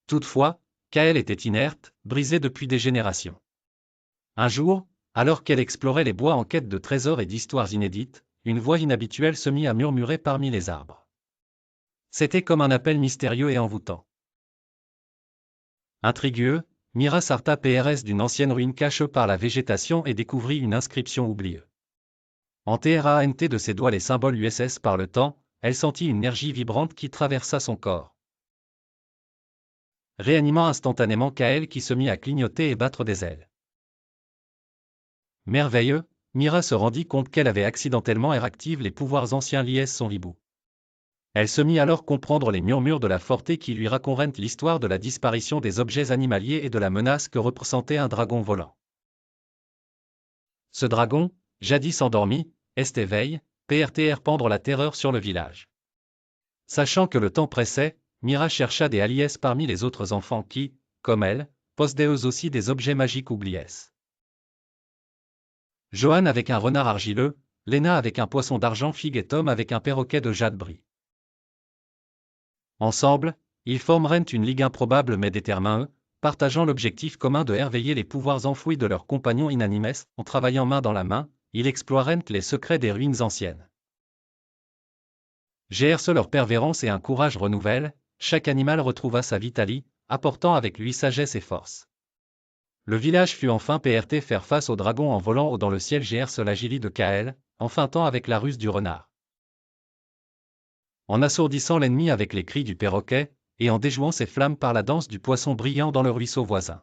Toutefois, Kael était inerte, brisé depuis des générations. Un jour, alors qu'elle explorait les bois en quête de trésors et d'histoires inédites, une voix inhabituelle se mit à murmurer parmi les arbres. C'était comme un appel mystérieux et envoûtant. Intrigueux, Mira s'arta PRS d'une ancienne ruine cachée par la végétation et découvrit une inscription oubliée. En trant de ses doigts les symboles USS par le temps, elle sentit une énergie vibrante qui traversa son corps, réanimant instantanément Kael qui se mit à clignoter et battre des ailes. Merveilleux, Mira se rendit compte qu'elle avait accidentellement réactivé les pouvoirs anciens liés à son hibou. Elle se mit alors à comprendre les murmures de la forêt qui lui racontent l'histoire de la disparition des objets animaliers et de la menace que représentait un dragon volant. Ce dragon, jadis endormi, est éveillé, pendre la terreur sur le village. Sachant que le temps pressait, Mira chercha des alliés parmi les autres enfants qui, comme elle, possédaient eux aussi des objets magiques oubliés. Johan avec un renard argileux, Lena avec un poisson d'argent figue et Tom avec un perroquet de jade bris. Ensemble, ils formeraient une ligue improbable mais déterminée, partageant l'objectif commun de réveiller les pouvoirs enfouis de leurs compagnons inanimés. En travaillant main dans la main, ils exploreraient les secrets des ruines anciennes. Grâce leur persévérance et un courage renouvelé, chaque animal retrouva sa vitalité, apportant avec lui sagesse et force. Le village fut enfin prêt faire face au dragon en volant dans le ciel grâce à l'agilité de Kael, en feintant avec la ruse du renard. En assourdissant l'ennemi avec les cris du perroquet, et en déjouant ses flammes par la danse du poisson brillant dans le ruisseau voisin.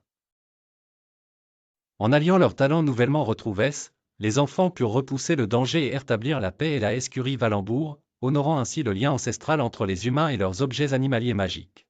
En alliant leurs talents nouvellement retrouvés, les enfants purent repousser le danger et rétablir la paix et la escurie Valembourg, honorant ainsi le lien ancestral entre les humains et leurs objets animaliers magiques.